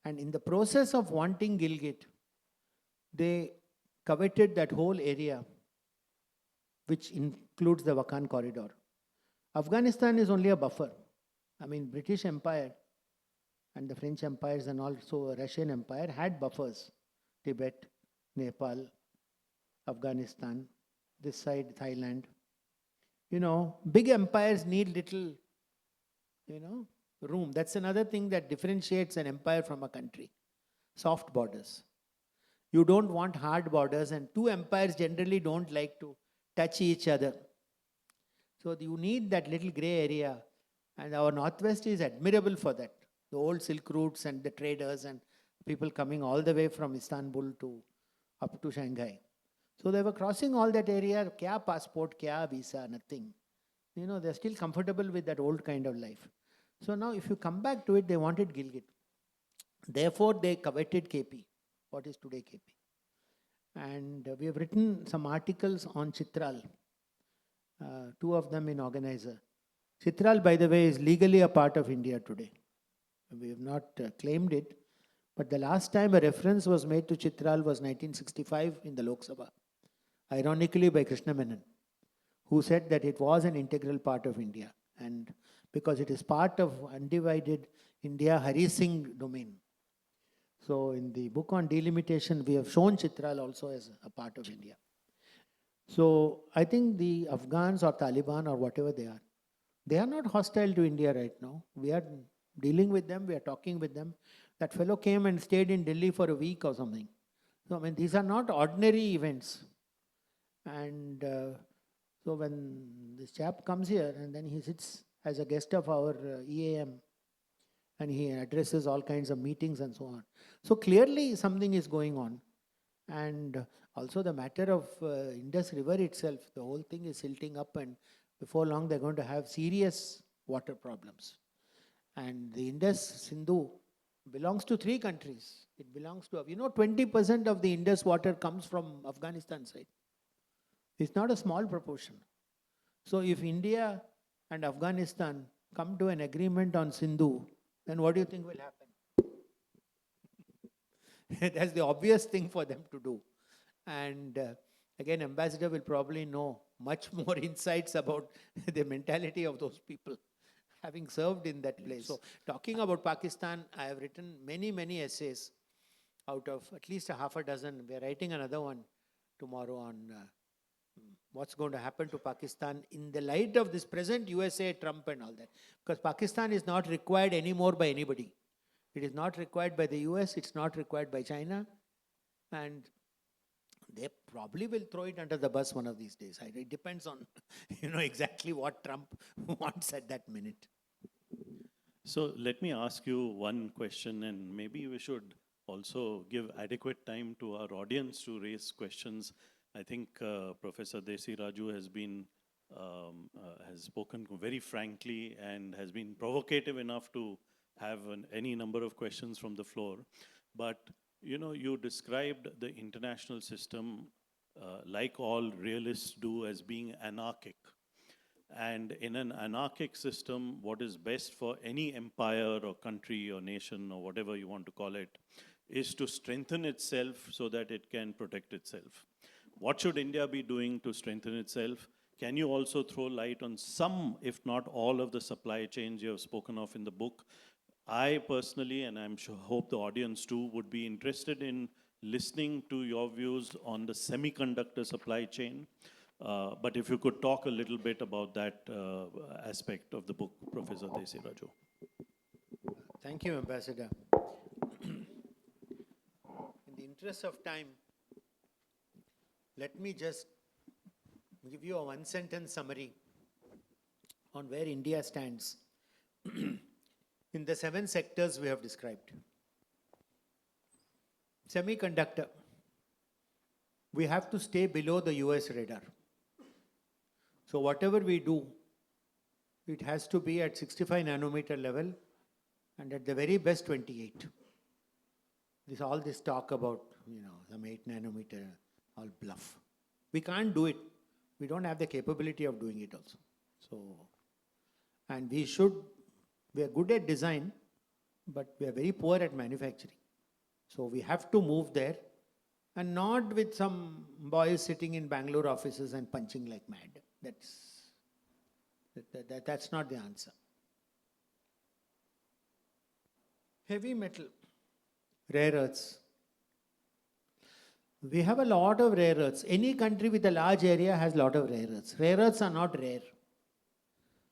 And in the process of wanting Gilgit, they coveted that whole area, which includes the Wakhan corridor. Afghanistan is only a buffer. I mean, British Empire and the French empires and also Russian Empire had buffers. Tibet, Nepal, Afghanistan, this side Thailand. You know, big empires need little, room. That's another thing that differentiates an empire from a country. Soft borders. You don't want hard borders, and two empires generally don't like to touch each other. So you need that little gray area, and our Northwest is admirable for that. The old Silk routes and the traders and people coming all the way from Istanbul to up to Shanghai. So they were crossing all that area, kya passport, kya visa, nothing. They're still comfortable with that old kind of life. So now if you come back to it, they wanted Gilgit. Therefore, they coveted KP, what is today KP. And we have written some articles on Chitral, two of them in Organizer. Chitral, by the way, is legally a part of India today. We have not claimed it, but the last time a reference was made to Chitral was 1965 in the Lok Sabha, ironically by Krishna Menon, who said that it was an integral part of India, and because it is part of undivided India Hari Singh domain. So in the book on delimitation, we have shown Chitral also as a part of India. So I think the Afghans or Taliban or whatever they are not hostile to India right now. We are dealing with them, we are talking with them. That fellow came and stayed in Delhi for a week or something. So I mean, these are not ordinary events. And so when this chap comes here and then he sits as a guest of our EAM and he addresses all kinds of meetings and so on. So clearly something is going on. And also the matter of Indus River itself, the whole thing is silting up, and before long they're going to have serious water problems. And the Indus Sindhu belongs to 3 countries. It belongs to, 20% of the Indus water comes from Afghanistan side. It's not a small proportion. So if India and Afghanistan come to an agreement on Sindhu, then what do you think will happen? That's the obvious thing for them to do. And again, Ambassador will probably know much more insights about the mentality of those people, having served in that place. So talking about Pakistan, I have written many, many essays out of at least a half a dozen. We are writing another one tomorrow on what's going to happen to Pakistan in the light of this present USA, Trump and all that. Because Pakistan is not required anymore by anybody. It is not required by the US, it's not required by China. And they probably will throw it under the bus one of these days. It depends on, exactly what Trump wants at that minute. So let me ask you one question, and maybe we should also give adequate time to our audience to raise questions. I think Professor Desiraju has spoken very frankly and has been provocative enough to have any number of questions from the floor. But you described the international system, like all realists do, as being anarchic. And in an anarchic system, what is best for any empire or country or nation or whatever you want to call it is to strengthen itself so that it can protect itself. What should India be doing to strengthen itself? Can you also throw light on some, if not all, of the supply chains you have spoken of in the book? I personally, and I'm sure, hope the audience too, would be interested in listening to your views on the semiconductor supply chain. But if you could talk a little bit about that aspect of the book, Professor Desiraju. Thank you, Ambassador. In the interest of time, let me just give you a one-sentence summary on where India stands in the 7 sectors we have described. Semiconductor, we have to stay below the US radar. So whatever we do, it has to be at 65 nanometer level and at the very best 28. all this talk about, some 8 nanometer, all bluff. We can't do it. We don't have the capability of doing it also. So, and we are good at design, but we are very poor at manufacturing. So we have to move there, and not with some boys sitting in Bangalore offices and punching like mad. That's not the answer. Heavy metal, rare earths. We have a lot of rare earths. Any country with a large area has a lot of rare earths. Rare earths are not rare.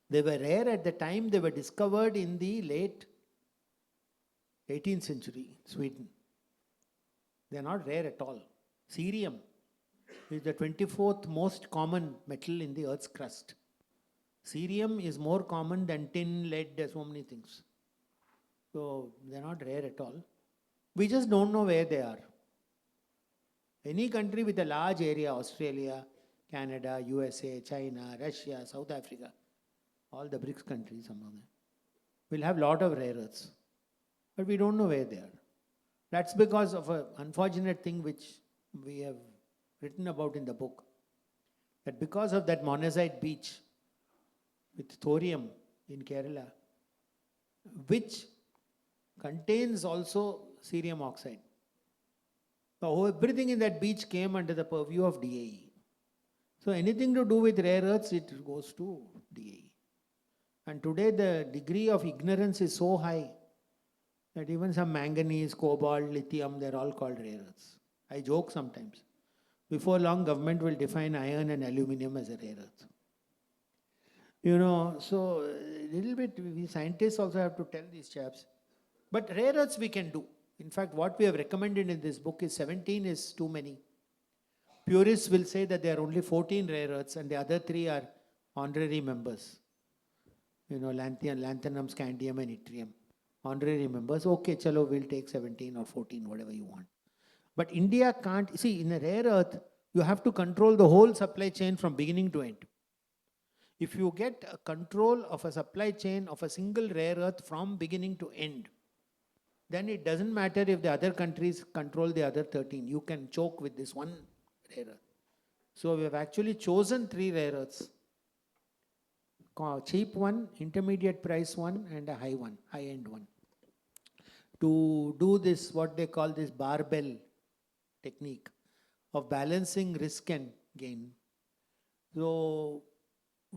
They were rare at the time they were discovered in the late 18th century, Sweden. They are not rare at all. Cerium is the 24th most common metal in the Earth's crust. Cerium is more common than tin, lead, so many things. So they are not rare at all. We just don't know where they are. Any country with a large area, Australia, Canada, USA, China, Russia, South Africa, all the BRICS countries, some of them, will have a lot of rare earths. But we don't know where they are. That's because of an unfortunate thing which we have written about in the book. That because of that monazite beach with thorium in Kerala, which contains also cerium oxide. So everything in that beach came under the purview of DAE. So anything to do with rare earths, it goes to DAE. And today the degree of ignorance is so high that even some manganese, cobalt, lithium, they're all called rare earths. I joke sometimes. Before long, government will define iron and aluminium as a rare earth. So a little bit, we scientists also have to tell these chaps. But rare earths we can do. In fact, what we have recommended in this book is 17 is too many. Purists will say that there are only 14 rare earths and the other 3 are honorary members. Lanthanum, scandium and yttrium. Honorary members. Okay, chalo, we'll take 17 or 14, whatever you want. But India can't. See, in a rare earth, you have to control the whole supply chain from beginning to end. If you get a control of a supply chain of a single rare earth from beginning to end, then it doesn't matter if the other countries control the other 13. You can choke with this one rare earth. So we have actually chosen 3 rare earths. Cheap one, intermediate price one, and a high one, high-end one. To do this, what they call this barbell technique of balancing risk and gain. So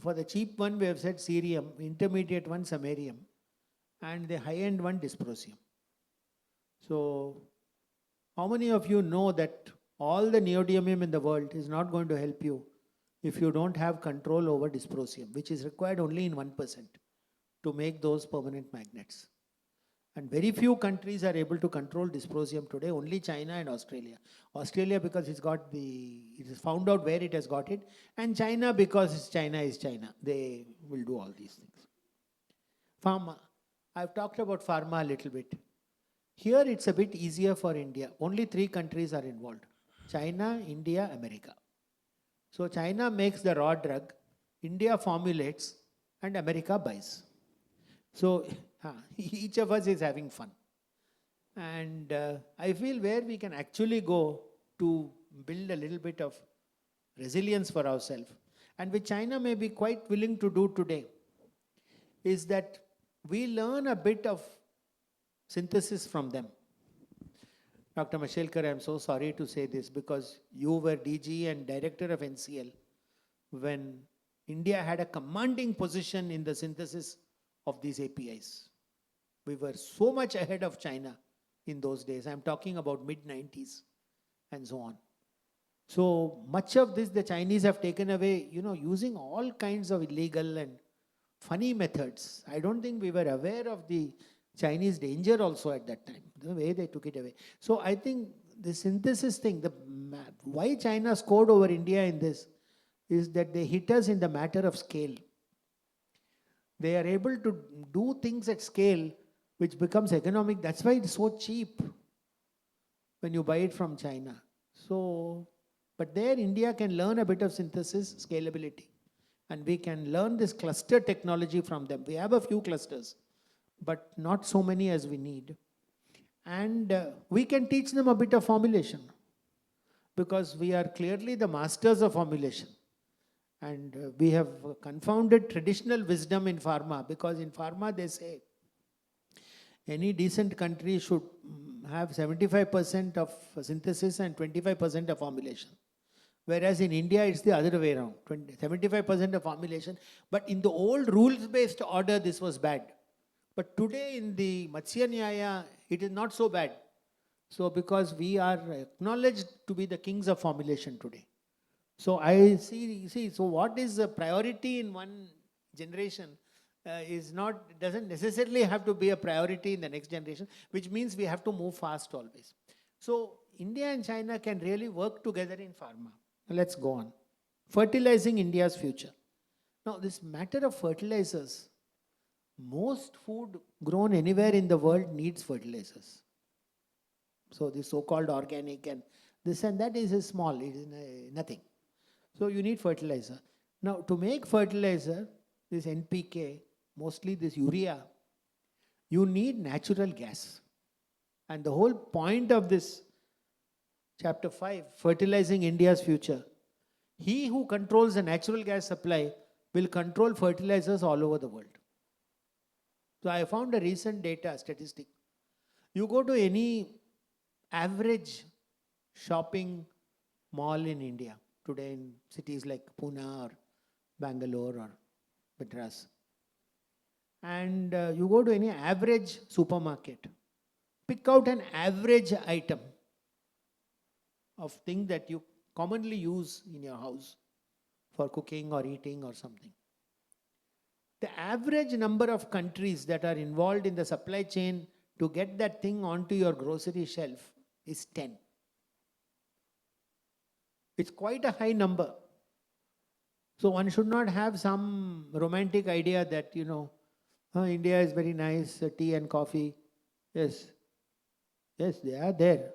for the cheap one, we have said cerium, intermediate one, samarium, and the high-end one, dysprosium. So how many of you know that all the neodymium in the world is not going to help you if you don't have control over dysprosium, which is required only in 1% to make those permanent magnets. And very few countries are able to control dysprosium today, only China and Australia. Australia because it is found out where it has got it, and China because China is China. They will do all these things. Pharma. I've talked about pharma a little bit. Here it's a bit easier for India. Only 3 countries are involved. China, India, America. So China makes the raw drug, India formulates, and America buys. So each of us is having fun. And I feel where we can actually go to build a little bit of resilience for ourselves, and which China may be quite willing to do today, is that we learn a bit of synthesis from them. Dr. Mashelkar, I'm so sorry to say this because you were DG and director of NCL when India had a commanding position in the synthesis of these APIs. We were so much ahead of China in those days. I'm talking about mid-90s and so on. So much of this the Chinese have taken away, using all kinds of illegal and funny methods. I don't think we were aware of the Chinese danger also at that time, the way they took it away. So I think the synthesis thing, why China scored over India in this is that they hit us in the matter of scale. They are able to do things at scale which becomes economic. That's why it's so cheap when you buy it from China. So, but there India can learn a bit of synthesis, scalability. And we can learn this cluster technology from them. We have a few clusters, but not so many as we need. And we can teach them a bit of formulation because we are clearly the masters of formulation. And we have confounded traditional wisdom in pharma, because in pharma they say any decent country should have 75% of synthesis and 25% of formulation. Whereas in India, it's the other way around, 75% of formulation. But in the old rules-based order, this was bad. But today in the Matsya Nyaya, it is not so bad. So because we are acknowledged to be the kings of formulation today. So I see, so what is a priority in one generation doesn't necessarily have to be a priority in the next generation, which means we have to move fast always. So India and China can really work together in pharma. Let's go on. Fertilizing India's future. Now, this matter of fertilizers, most food grown anywhere in the world needs fertilizers. So the so-called organic and this and that is small, it is nothing. So you need fertilizer. Now, to make fertilizer, this NPK, mostly this urea, you need natural gas. And the whole point of this Chapter 5, Fertilizing India's Future. He who controls the natural gas supply will control fertilizers all over the world. So I found a recent data statistic. You go to any average shopping mall in India today in cities like Pune or Bengaluru or Madras, and you go to any average supermarket, pick out an average item of thing that you commonly use in your house for cooking or eating or something. The average number of countries that are involved in the supply chain to get that thing onto your grocery shelf is 10. It's quite a high number. So one should not have some romantic idea that, India is very nice, tea and coffee. Yes, they are there.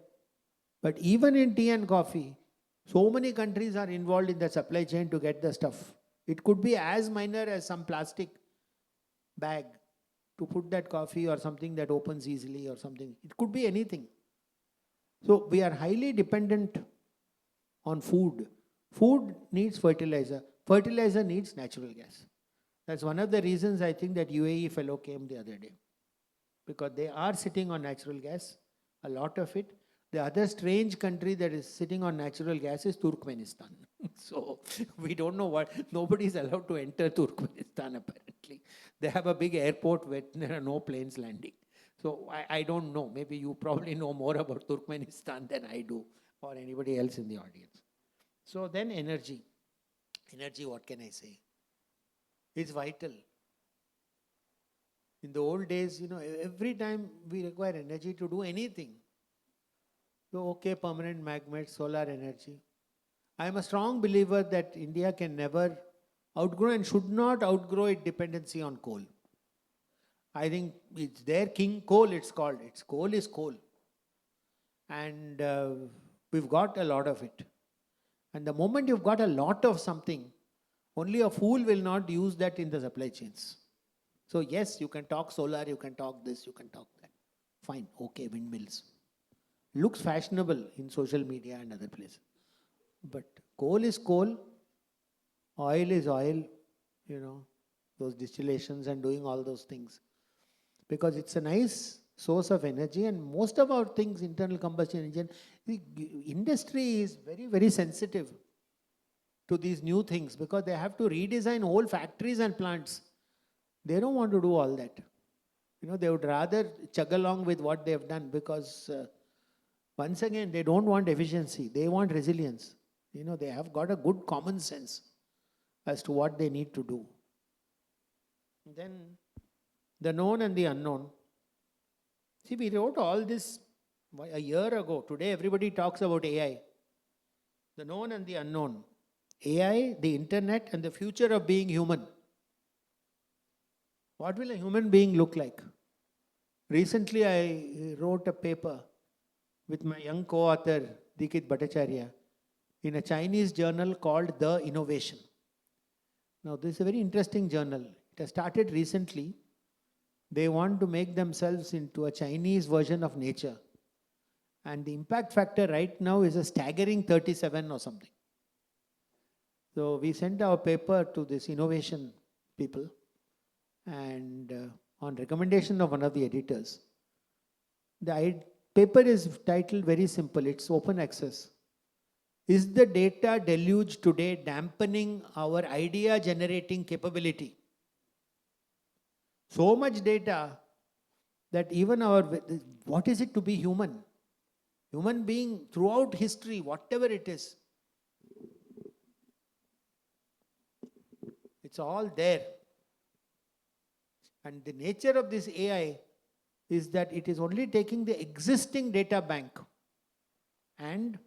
But even in tea and coffee, so many countries are involved in the supply chain to get the stuff. It could be as minor as some plastic bag to put that coffee or something that opens easily or something. It could be anything. So we are highly dependent on food. Food needs fertilizer. Fertilizer needs natural gas. That's one of the reasons I think that UAE fellow came the other day. Because they are sitting on natural gas, a lot of it. The other strange country that is sitting on natural gas is Turkmenistan. So we don't know what, nobody is allowed to enter Turkmenistan apparently. They have a big airport where there are no planes landing. So I don't know, maybe you probably know more about Turkmenistan than I do or anybody else in the audience. So then energy. Energy, what can I say? It's vital. In the old days, every time we require energy to do anything, so, okay, permanent magnet, solar energy. I am a strong believer that India can never outgrow and should not outgrow its dependency on coal. I think it's their king coal, it's called. Its coal is coal. And we've got a lot of it. And the moment you've got a lot of something, only a fool will not use that in the supply chains. So yes, you can talk solar, you can talk this, you can talk that. Fine, okay, windmills. Looks fashionable in social media and other places. But coal is coal, oil is oil, those distillations and doing all those things. Because it's a nice source of energy, and most of our things, internal combustion engine, the industry is very, very sensitive to these new things because they have to redesign whole factories and plants. They don't want to do all that. They would rather chug along with what they have done because once again, they don't want efficiency. They want resilience. They have got a good common sense as to what they need to do. Then, the known and the unknown. See, we wrote all this a year ago. Today, everybody talks about AI. The known and the unknown. AI, the internet, and the future of being human. What will a human being look like? Recently, I wrote a paper with my young co-author, Dikit Bhattacharya, in a Chinese journal called The Innovation. Now, this is a very interesting journal. It has started recently, They want to make themselves into a Chinese version of nature. And the impact factor right now is a staggering 37 or something. So we sent our paper to this innovation people, and on recommendation of one of the editors. The paper is titled very simple, it's open access. Is the data deluge today dampening our idea generating capability? So much data that even what is it to be human? Human being throughout history, whatever it is, it's all there. And the nature of this AI is that it is only taking the existing data bank and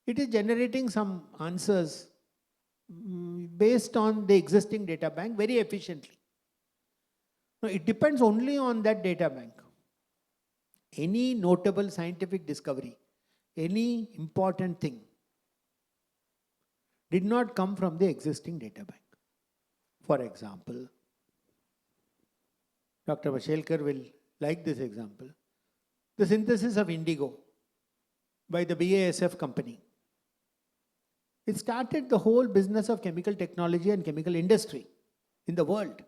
it is generating some answers based on the existing data bank very efficiently. Now, it depends only on that data bank. Any notable scientific discovery, any important thing did not come from the existing data bank. For example, Dr. Vashelkar will like this example. The synthesis of indigo by the BASF company. It started the whole business of chemical technology and chemical industry in the world.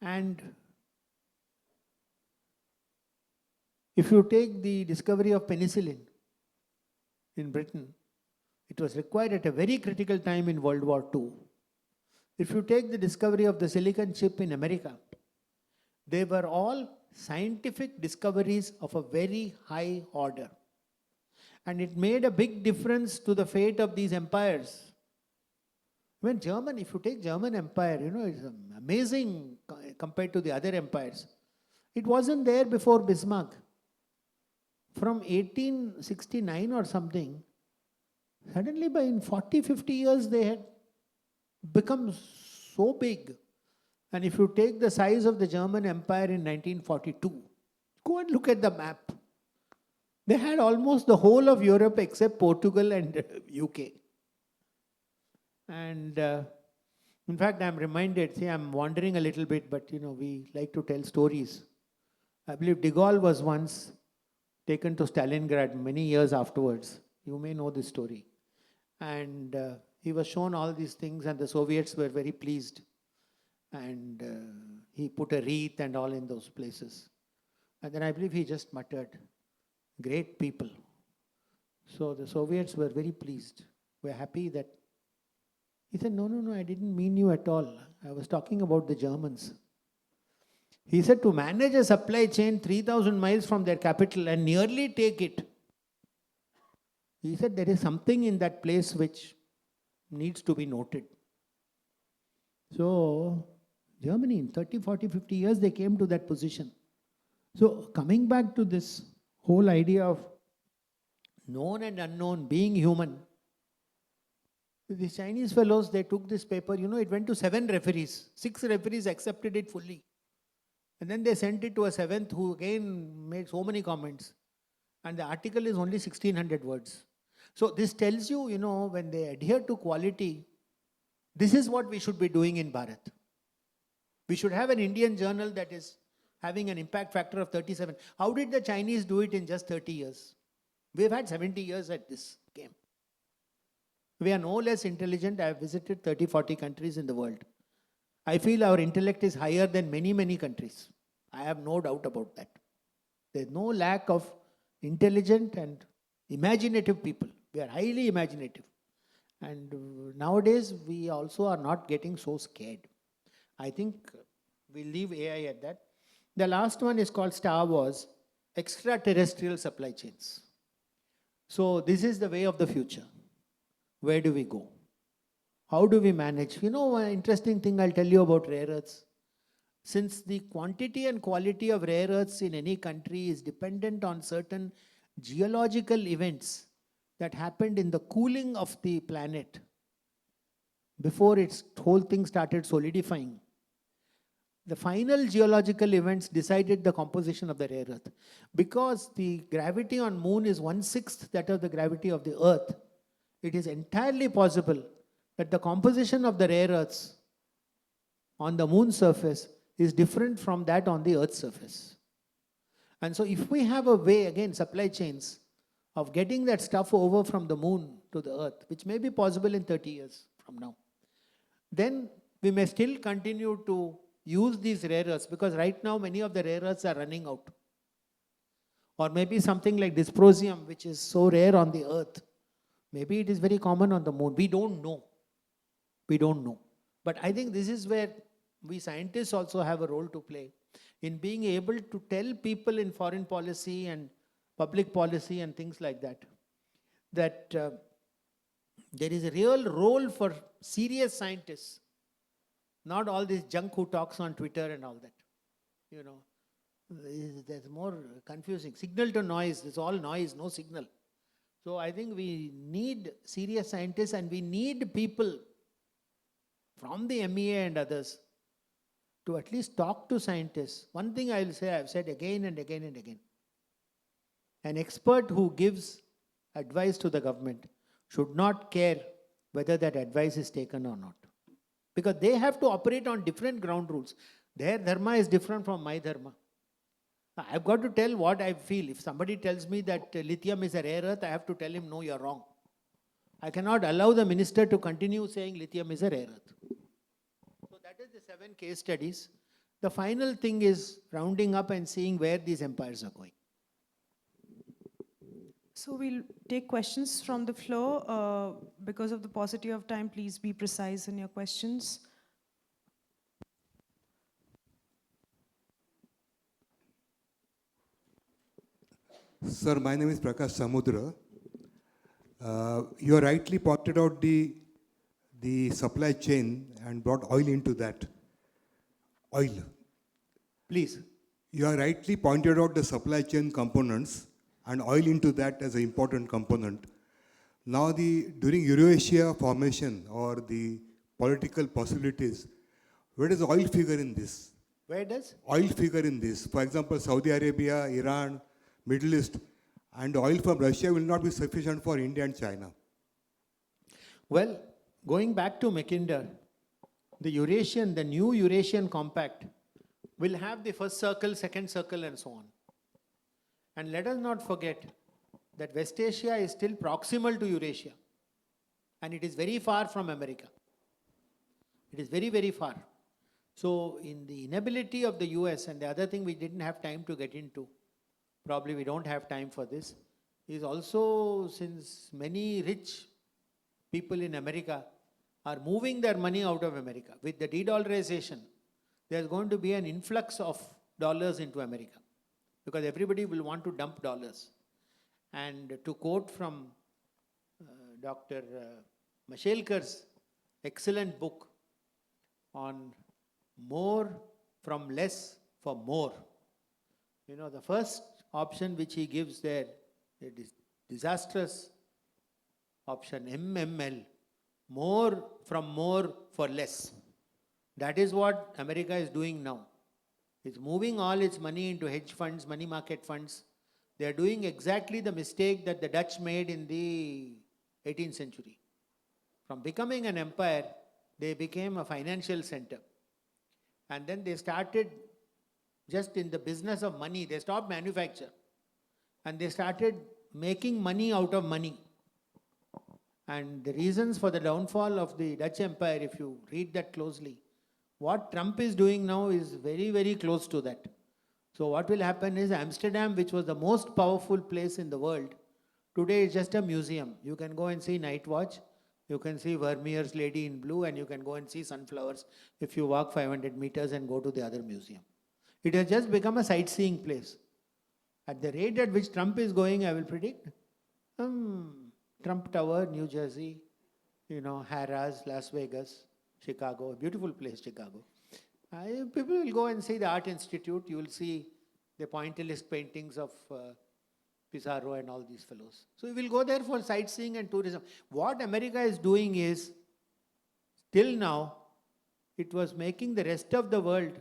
And if you take the discovery of penicillin in Britain, it was required at a very critical time in World War II. If you take the discovery of the silicon chip in America, they were all scientific discoveries of a very high order. And it made a big difference to the fate of these empires. When German, if you take German Empire, it's amazing compared to the other empires. It wasn't there before Bismarck. From 1869 or something, suddenly in 40, 50 years, they had become so big. And if you take the size of the German Empire in 1942, go and look at the map. They had almost the whole of Europe except Portugal and UK. And in fact, I'm reminded, see, I'm wandering a little bit, but we like to tell stories. I believe de Gaulle was once taken to Stalingrad many years afterwards. You may know this story. And he was shown all these things and the Soviets were very pleased. And he put a wreath and all in those places. And then I believe he just muttered, "Great people." So the Soviets were very pleased. We're happy that. He said, no, I didn't mean you at all. I was talking about the Germans. He said to manage a supply chain 3,000 miles from their capital and nearly take it. He said there is something in that place which needs to be noted. So Germany in 30, 40, 50 years they came to that position. So coming back to this whole idea of known and unknown, being human, the Chinese fellows, they took this paper, it went to 7 referees. 6 referees accepted it fully. And then they sent it to a 7th who again made so many comments. And the article is only 1600 words. So this tells you, when they adhere to quality, this is what we should be doing in Bharat. We should have an Indian journal that is having an impact factor of 37. How did the Chinese do it in just 30 years? We've had 70 years at this game. We are no less intelligent. I have visited 30, 40 countries in the world. I feel our intellect is higher than many, many countries. I have no doubt about that. There's no lack of intelligent and imaginative people. We are highly imaginative. And nowadays, we also are not getting so scared. I think we'll leave AI at that. The last one is called Star Wars, extraterrestrial supply chains. So this is the way of the future. Where do we go? How do we manage? One interesting thing I'll tell you about rare earths. Since the quantity and quality of rare earths in any country is dependent on certain geological events that happened in the cooling of the planet before its whole thing started solidifying, the final geological events decided the composition of the rare earth. Because the gravity on moon is 1/6 that of the gravity of the earth, it is entirely possible that the composition of the rare earths on the moon surface is different from that on the Earth's surface. And so if we have a way, again, supply chains, of getting that stuff over from the moon to the Earth, which may be possible in 30 years from now, then we may still continue to use these rare earths, because right now many of the rare earths are running out. Or maybe something like dysprosium, which is so rare on the Earth, maybe it is very common on the moon. We don't know. We don't know. But I think this is where we scientists also have a role to play in being able to tell people in foreign policy and public policy and things like that, that there is a real role for serious scientists, not all this junk who talks on Twitter and all that. You know, there's more confusing. Signal to noise, it's all noise, no signal. So I think we need serious scientists, and we need people from the MEA and others to at least talk to scientists. One thing I will say, I've said again and again and again. An expert who gives advice to the government should not care whether that advice is taken or not. Because they have to operate on different ground rules. Their dharma is different from my dharma. I've got to tell what I feel. If somebody tells me that lithium is a rare earth, I have to tell him, no, you're wrong. I cannot allow the minister to continue saying lithium is a rare earth. So that is the 7 case studies. The final thing is rounding up and seeing where these empires are going. So we'll take questions from the floor. Because of the paucity of time, please be precise in your questions. Sir, my name is Prakash Samudra. You rightly pointed out the supply chain and brought oil into that. Oil. Please. You have rightly pointed out the supply chain components and oil into that as an important component. Now, during Eurasia formation or the political possibilities, where does oil figure in this? Where does? Oil figure in this. For example, Saudi Arabia, Iran, Middle East, and oil from Russia will not be sufficient for India and China. Well, going back to Mackinder, the new Eurasian Compact will have the first circle, second circle, and so on. And let us not forget that West Asia is still proximal to Eurasia. And it is very far from America. It is very, very far. So in the inability of the US, and the other thing we didn't have time to get into, probably we don't have time for this, is also since many rich people in America are moving their money out of America. With the de-dollarization, there's going to be an influx of dollars into America, because everybody will want to dump dollars. And to quote from Dr. Mashelkar's excellent book on more from less for more, you know, the first option which he gives there, it is disastrous option, MML, more from more for less. That is what America is doing now. It's moving all its money into hedge funds, money market funds. They are doing exactly the mistake that the Dutch made in the 18th century. From becoming an empire, they became a financial center. And then they started just in the business of money. They stopped manufacture. And they started making money out of money. And the reasons for the downfall of the Dutch Empire, if you read that closely, what Trump is doing now is very, very close to that. So what will happen is Amsterdam, which was the most powerful place in the world, today is just a museum. You can go and see Night Watch, you can see Vermeer's Lady in Blue, and you can go and see sunflowers if you walk 500 meters and go to the other museum. It has just become a sightseeing place. At the rate at which Trump is going, I will predict, Trump Tower, New Jersey, you know, Harrah's, Las Vegas, Chicago, a beautiful place, Chicago. People will go and see the Art Institute. You will see the pointillist paintings of Pissarro and all these fellows. So you will go there for sightseeing and tourism. What America is doing is, till now, it was making the rest of the world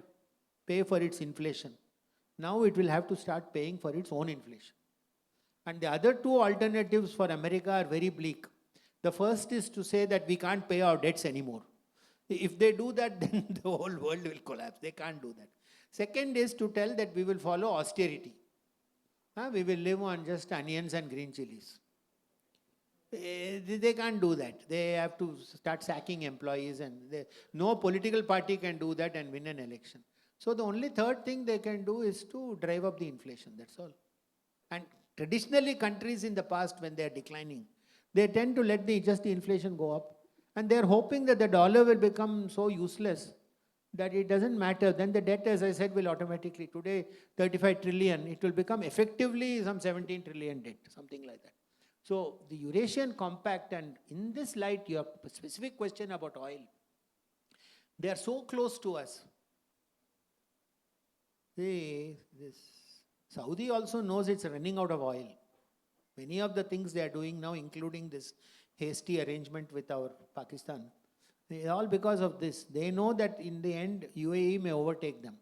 pay for its inflation. Now it will have to start paying for its own inflation. And the other two alternatives for America are very bleak. The first is to say that we can't pay our debts anymore. If they do that, then the whole world will collapse. They can't do that. Second is to tell that we will follow austerity. We will live on just onions and green chilies. They can't do that. They have to start sacking employees, and no political party can do that and win an election. So the only third thing they can do is to drive up the inflation. That's all. And traditionally, countries in the past, when they are declining, they tend to let the inflation go up. And they're hoping that the dollar will become so useless that it doesn't matter. Then the debt, as I said, will automatically, today 35 trillion, it will become effectively some 17 trillion debt, something like that. So the Eurasian Compact, and in this light, your specific question about oil, they are so close to us. This Saudi also knows it's running out of oil. Many of the things they are doing now, including this hasty arrangement with our Pakistan, all because of this. They know that in the end, UAE may overtake them.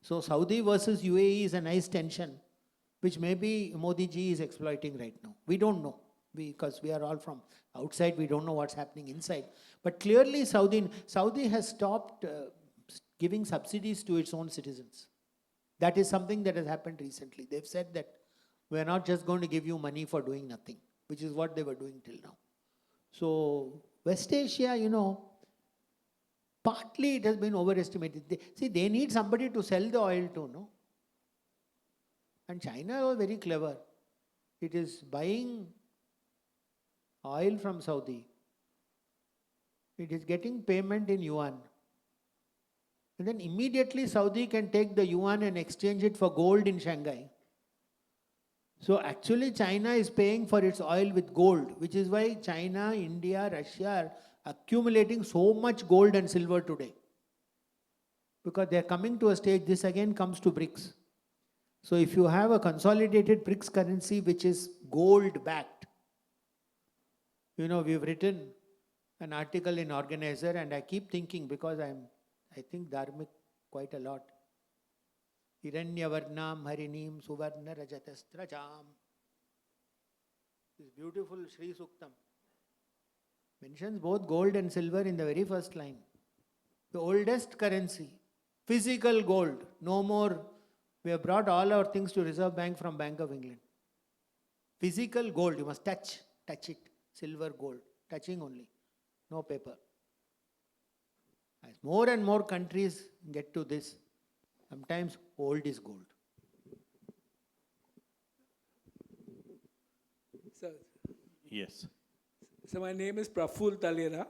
So Saudi versus UAE is a nice tension, which maybe Modi ji is exploiting right now. We don't know, because we are all from outside. We don't know what's happening inside. But clearly Saudi has stopped giving subsidies to its own citizens. That is something that has happened recently. They've said that we're not just going to give you money for doing nothing, which is what they were doing till now. So West Asia, partly it has been overestimated. They need somebody to sell the oil to, no? And China was very clever. It is buying oil from Saudi. It is getting payment in yuan. And then immediately Saudi can take the yuan and exchange it for gold in Shanghai. So actually China is paying for its oil with gold, which is why China, India, Russia are accumulating so much gold and silver today. Because they are coming to a stage, this again comes to BRICS. So if you have a consolidated BRICS currency which is gold backed, we've written an article in Organizer, and I keep thinking, because I think dharmic quite a lot. Hiranyavarnam harinim suvarna rajatastrajam. This beautiful Sri Suktam mentions both gold and silver in the very first line. The oldest currency, physical gold, no more. We have brought all our things to Reserve Bank from Bank of England. Physical gold, you must touch it. Silver, gold, touching only, no paper. As more and more countries get to this, sometimes old is gold. Sir, Yes. so my name is Praful Talera,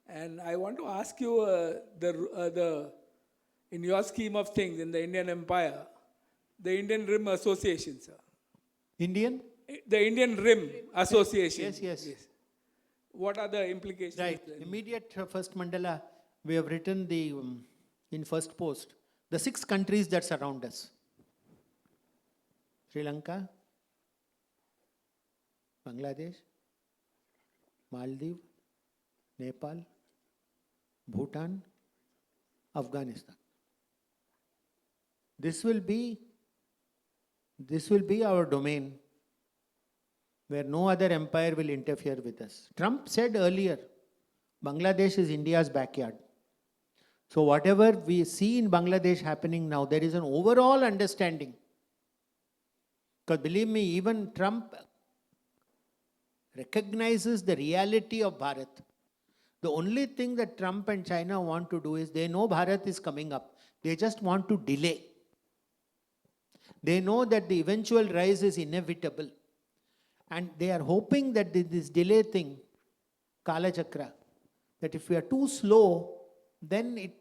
and I want to ask you in your scheme of things in the Indian Empire, the Indian Rim Association, sir. Indian? The Indian Rim Association. Yes. What are the implications? Right. Immediate first mandala, we have written in first post, the 6 countries that surround us. Sri Lanka, Bangladesh, Maldives, Nepal, Bhutan, Afghanistan. This will be our domain, where no other empire will interfere with us. Trump said earlier, Bangladesh is India's backyard. So whatever we see in Bangladesh happening now, there is an overall understanding. Because believe me, even Trump recognizes the reality of Bharat. The only thing that Trump and China want to do is, they know Bharat is coming up. They just want to delay. They know that the eventual rise is inevitable. And they are hoping that this delay thing, Kala Chakra, that if we are too slow, then it,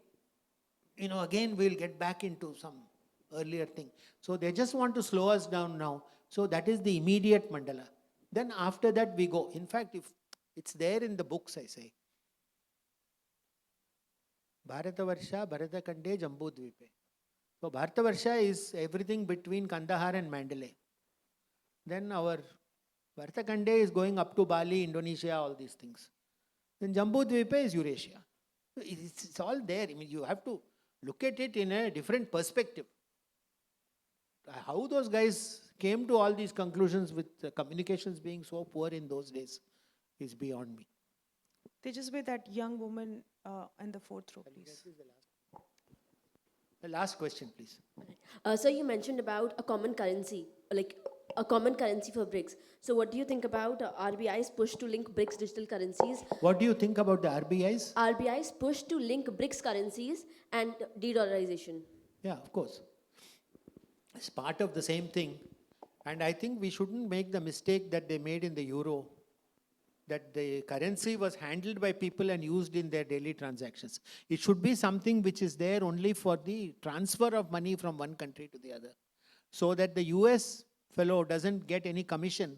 again we'll get back into some earlier thing. So they just want to slow us down now. So that is the immediate mandala. Then after that we go. In fact, if it's there in the books, I say. Bharatavarsha, Bharatakande, Jambudvipe. So Bharatavarsha is everything between Kandahar and Mandalay. Then our Bharatakande is going up to Bali, Indonesia, all these things. Then Jambudvipe is Eurasia. It's all there. You have to look at it in a different perspective. How those guys came to all these conclusions with communications being so poor in those days is beyond me. Tejasvi, that young woman in the fourth row, please. The last question, please. So you mentioned about a common currency, like a common currency for BRICS. So what do you think about RBI's push to link BRICS digital currencies? What do you think about the RBI's? RBI's push to link BRICS currencies and de-dollarization. Yeah, of course. It's part of the same thing. And I think we shouldn't make the mistake that they made in the euro, that the currency was handled by people and used in their daily transactions. It should be something which is there only for the transfer of money from one country to the other, so that the US fellow doesn't get any commission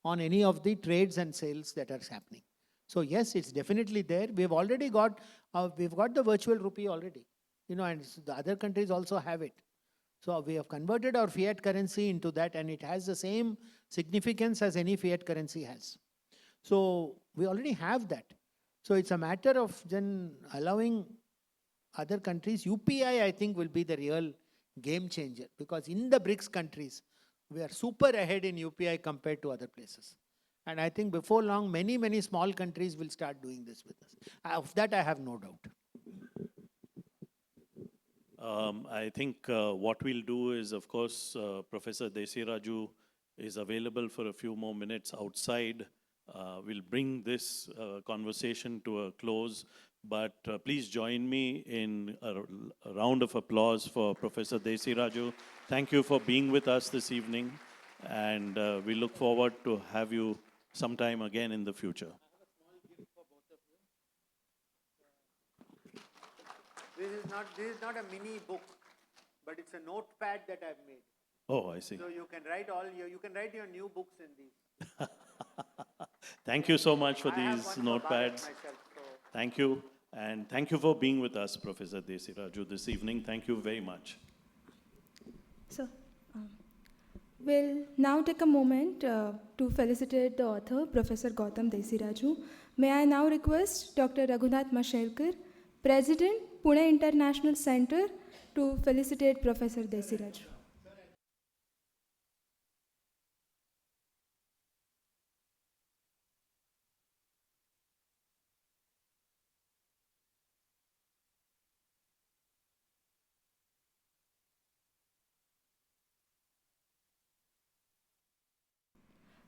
on any of the trades and sales that are happening. So yes, it's definitely there. We've already got, we've got the virtual rupee already, and the other countries also have it. So we have converted our fiat currency into that, and it has the same significance as any fiat currency has. So we already have that. So it's a matter of then allowing other countries. UPI, I think, will be the real game changer, because in the BRICS countries, we are super ahead in UPI compared to other places. And I think before long, many, many small countries will start doing this with us. Of that, I have no doubt. I think what we'll do is, of course, Professor Desiraju is available for a few more minutes outside. We'll bring this conversation to a close, but please join me in a round of applause for Professor Desiraju. Thank you for being with us this evening, and we look forward to have you sometime again in the future. This is not a mini book, but it's a notepad that I've made. Oh, I see. So you can write your new books in these. Thank you so much for I have these one for notepads. Bharat myself, so. Thank you. And thank you for being with us, Professor Desiraju, this evening. Thank you very much. So, we'll now take a moment to felicitate the author, Professor Gautam Desiraju. May I now request Dr. Raghunath Mashelkar, President, Pune International Centre, to felicitate Professor Desiraju.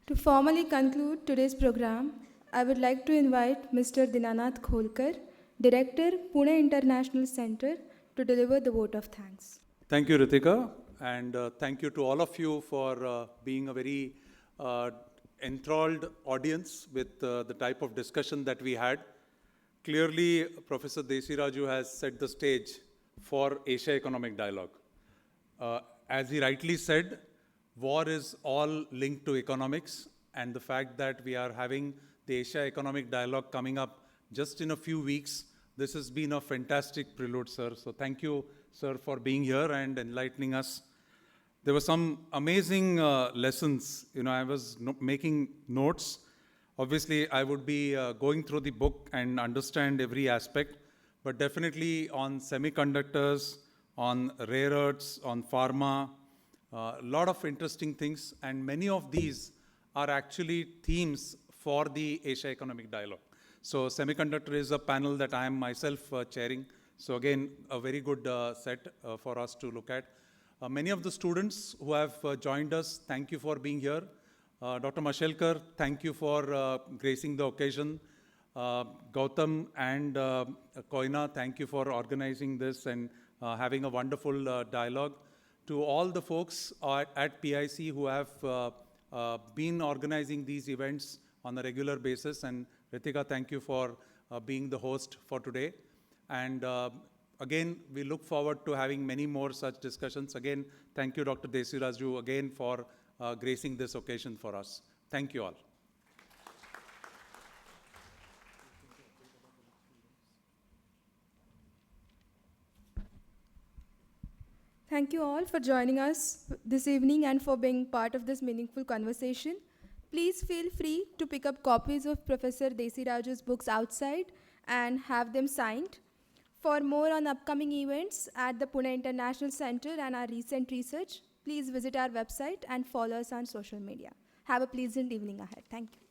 To formally conclude today's program, I would like to invite Mr. Dinanath Kholkar, Director, Pune International Centre, to deliver the vote of thanks. Thank you, Ritika, and thank you to all of you for being a very enthralled audience with the type of discussion that we had. Clearly, Professor Desiraju has set the stage for Asia Economic Dialogue. As he rightly said, war is all linked to economics, and the fact that we are having the Asia Economic Dialogue coming up just in a few weeks, this has been a fantastic prelude, sir. So thank you, sir, for being here and enlightening us. There were some amazing lessons. I was making notes. Obviously, I would be going through the book and understand every aspect, but definitely on semiconductors, on rare earths, on pharma, a lot of interesting things, and many of these are actually themes for the Asia Economic Dialogue. So semiconductor is a panel that I am myself chairing. So again, a very good set for us to look at. Many of the students who have joined us, thank you for being here. Dr. Mashelkar, thank you for gracing the occasion. Gautam and Koena, thank you for organizing this and having a wonderful dialogue. To all the folks at PIC who have been organizing these events on a regular basis, and Ritika, thank you for being the host for today. And again, we look forward to having many more such discussions. Again, thank you, Dr. Desiraju, again for gracing this occasion for us. Thank you all. Thank you all for joining us this evening and for being part of this meaningful conversation. Please feel free to pick up copies of Professor Desiraju's books outside and have them signed. For more on upcoming events at the Pune International Centre and our recent research, please visit our website and follow us on social media. Have a pleasant evening ahead. Thank you.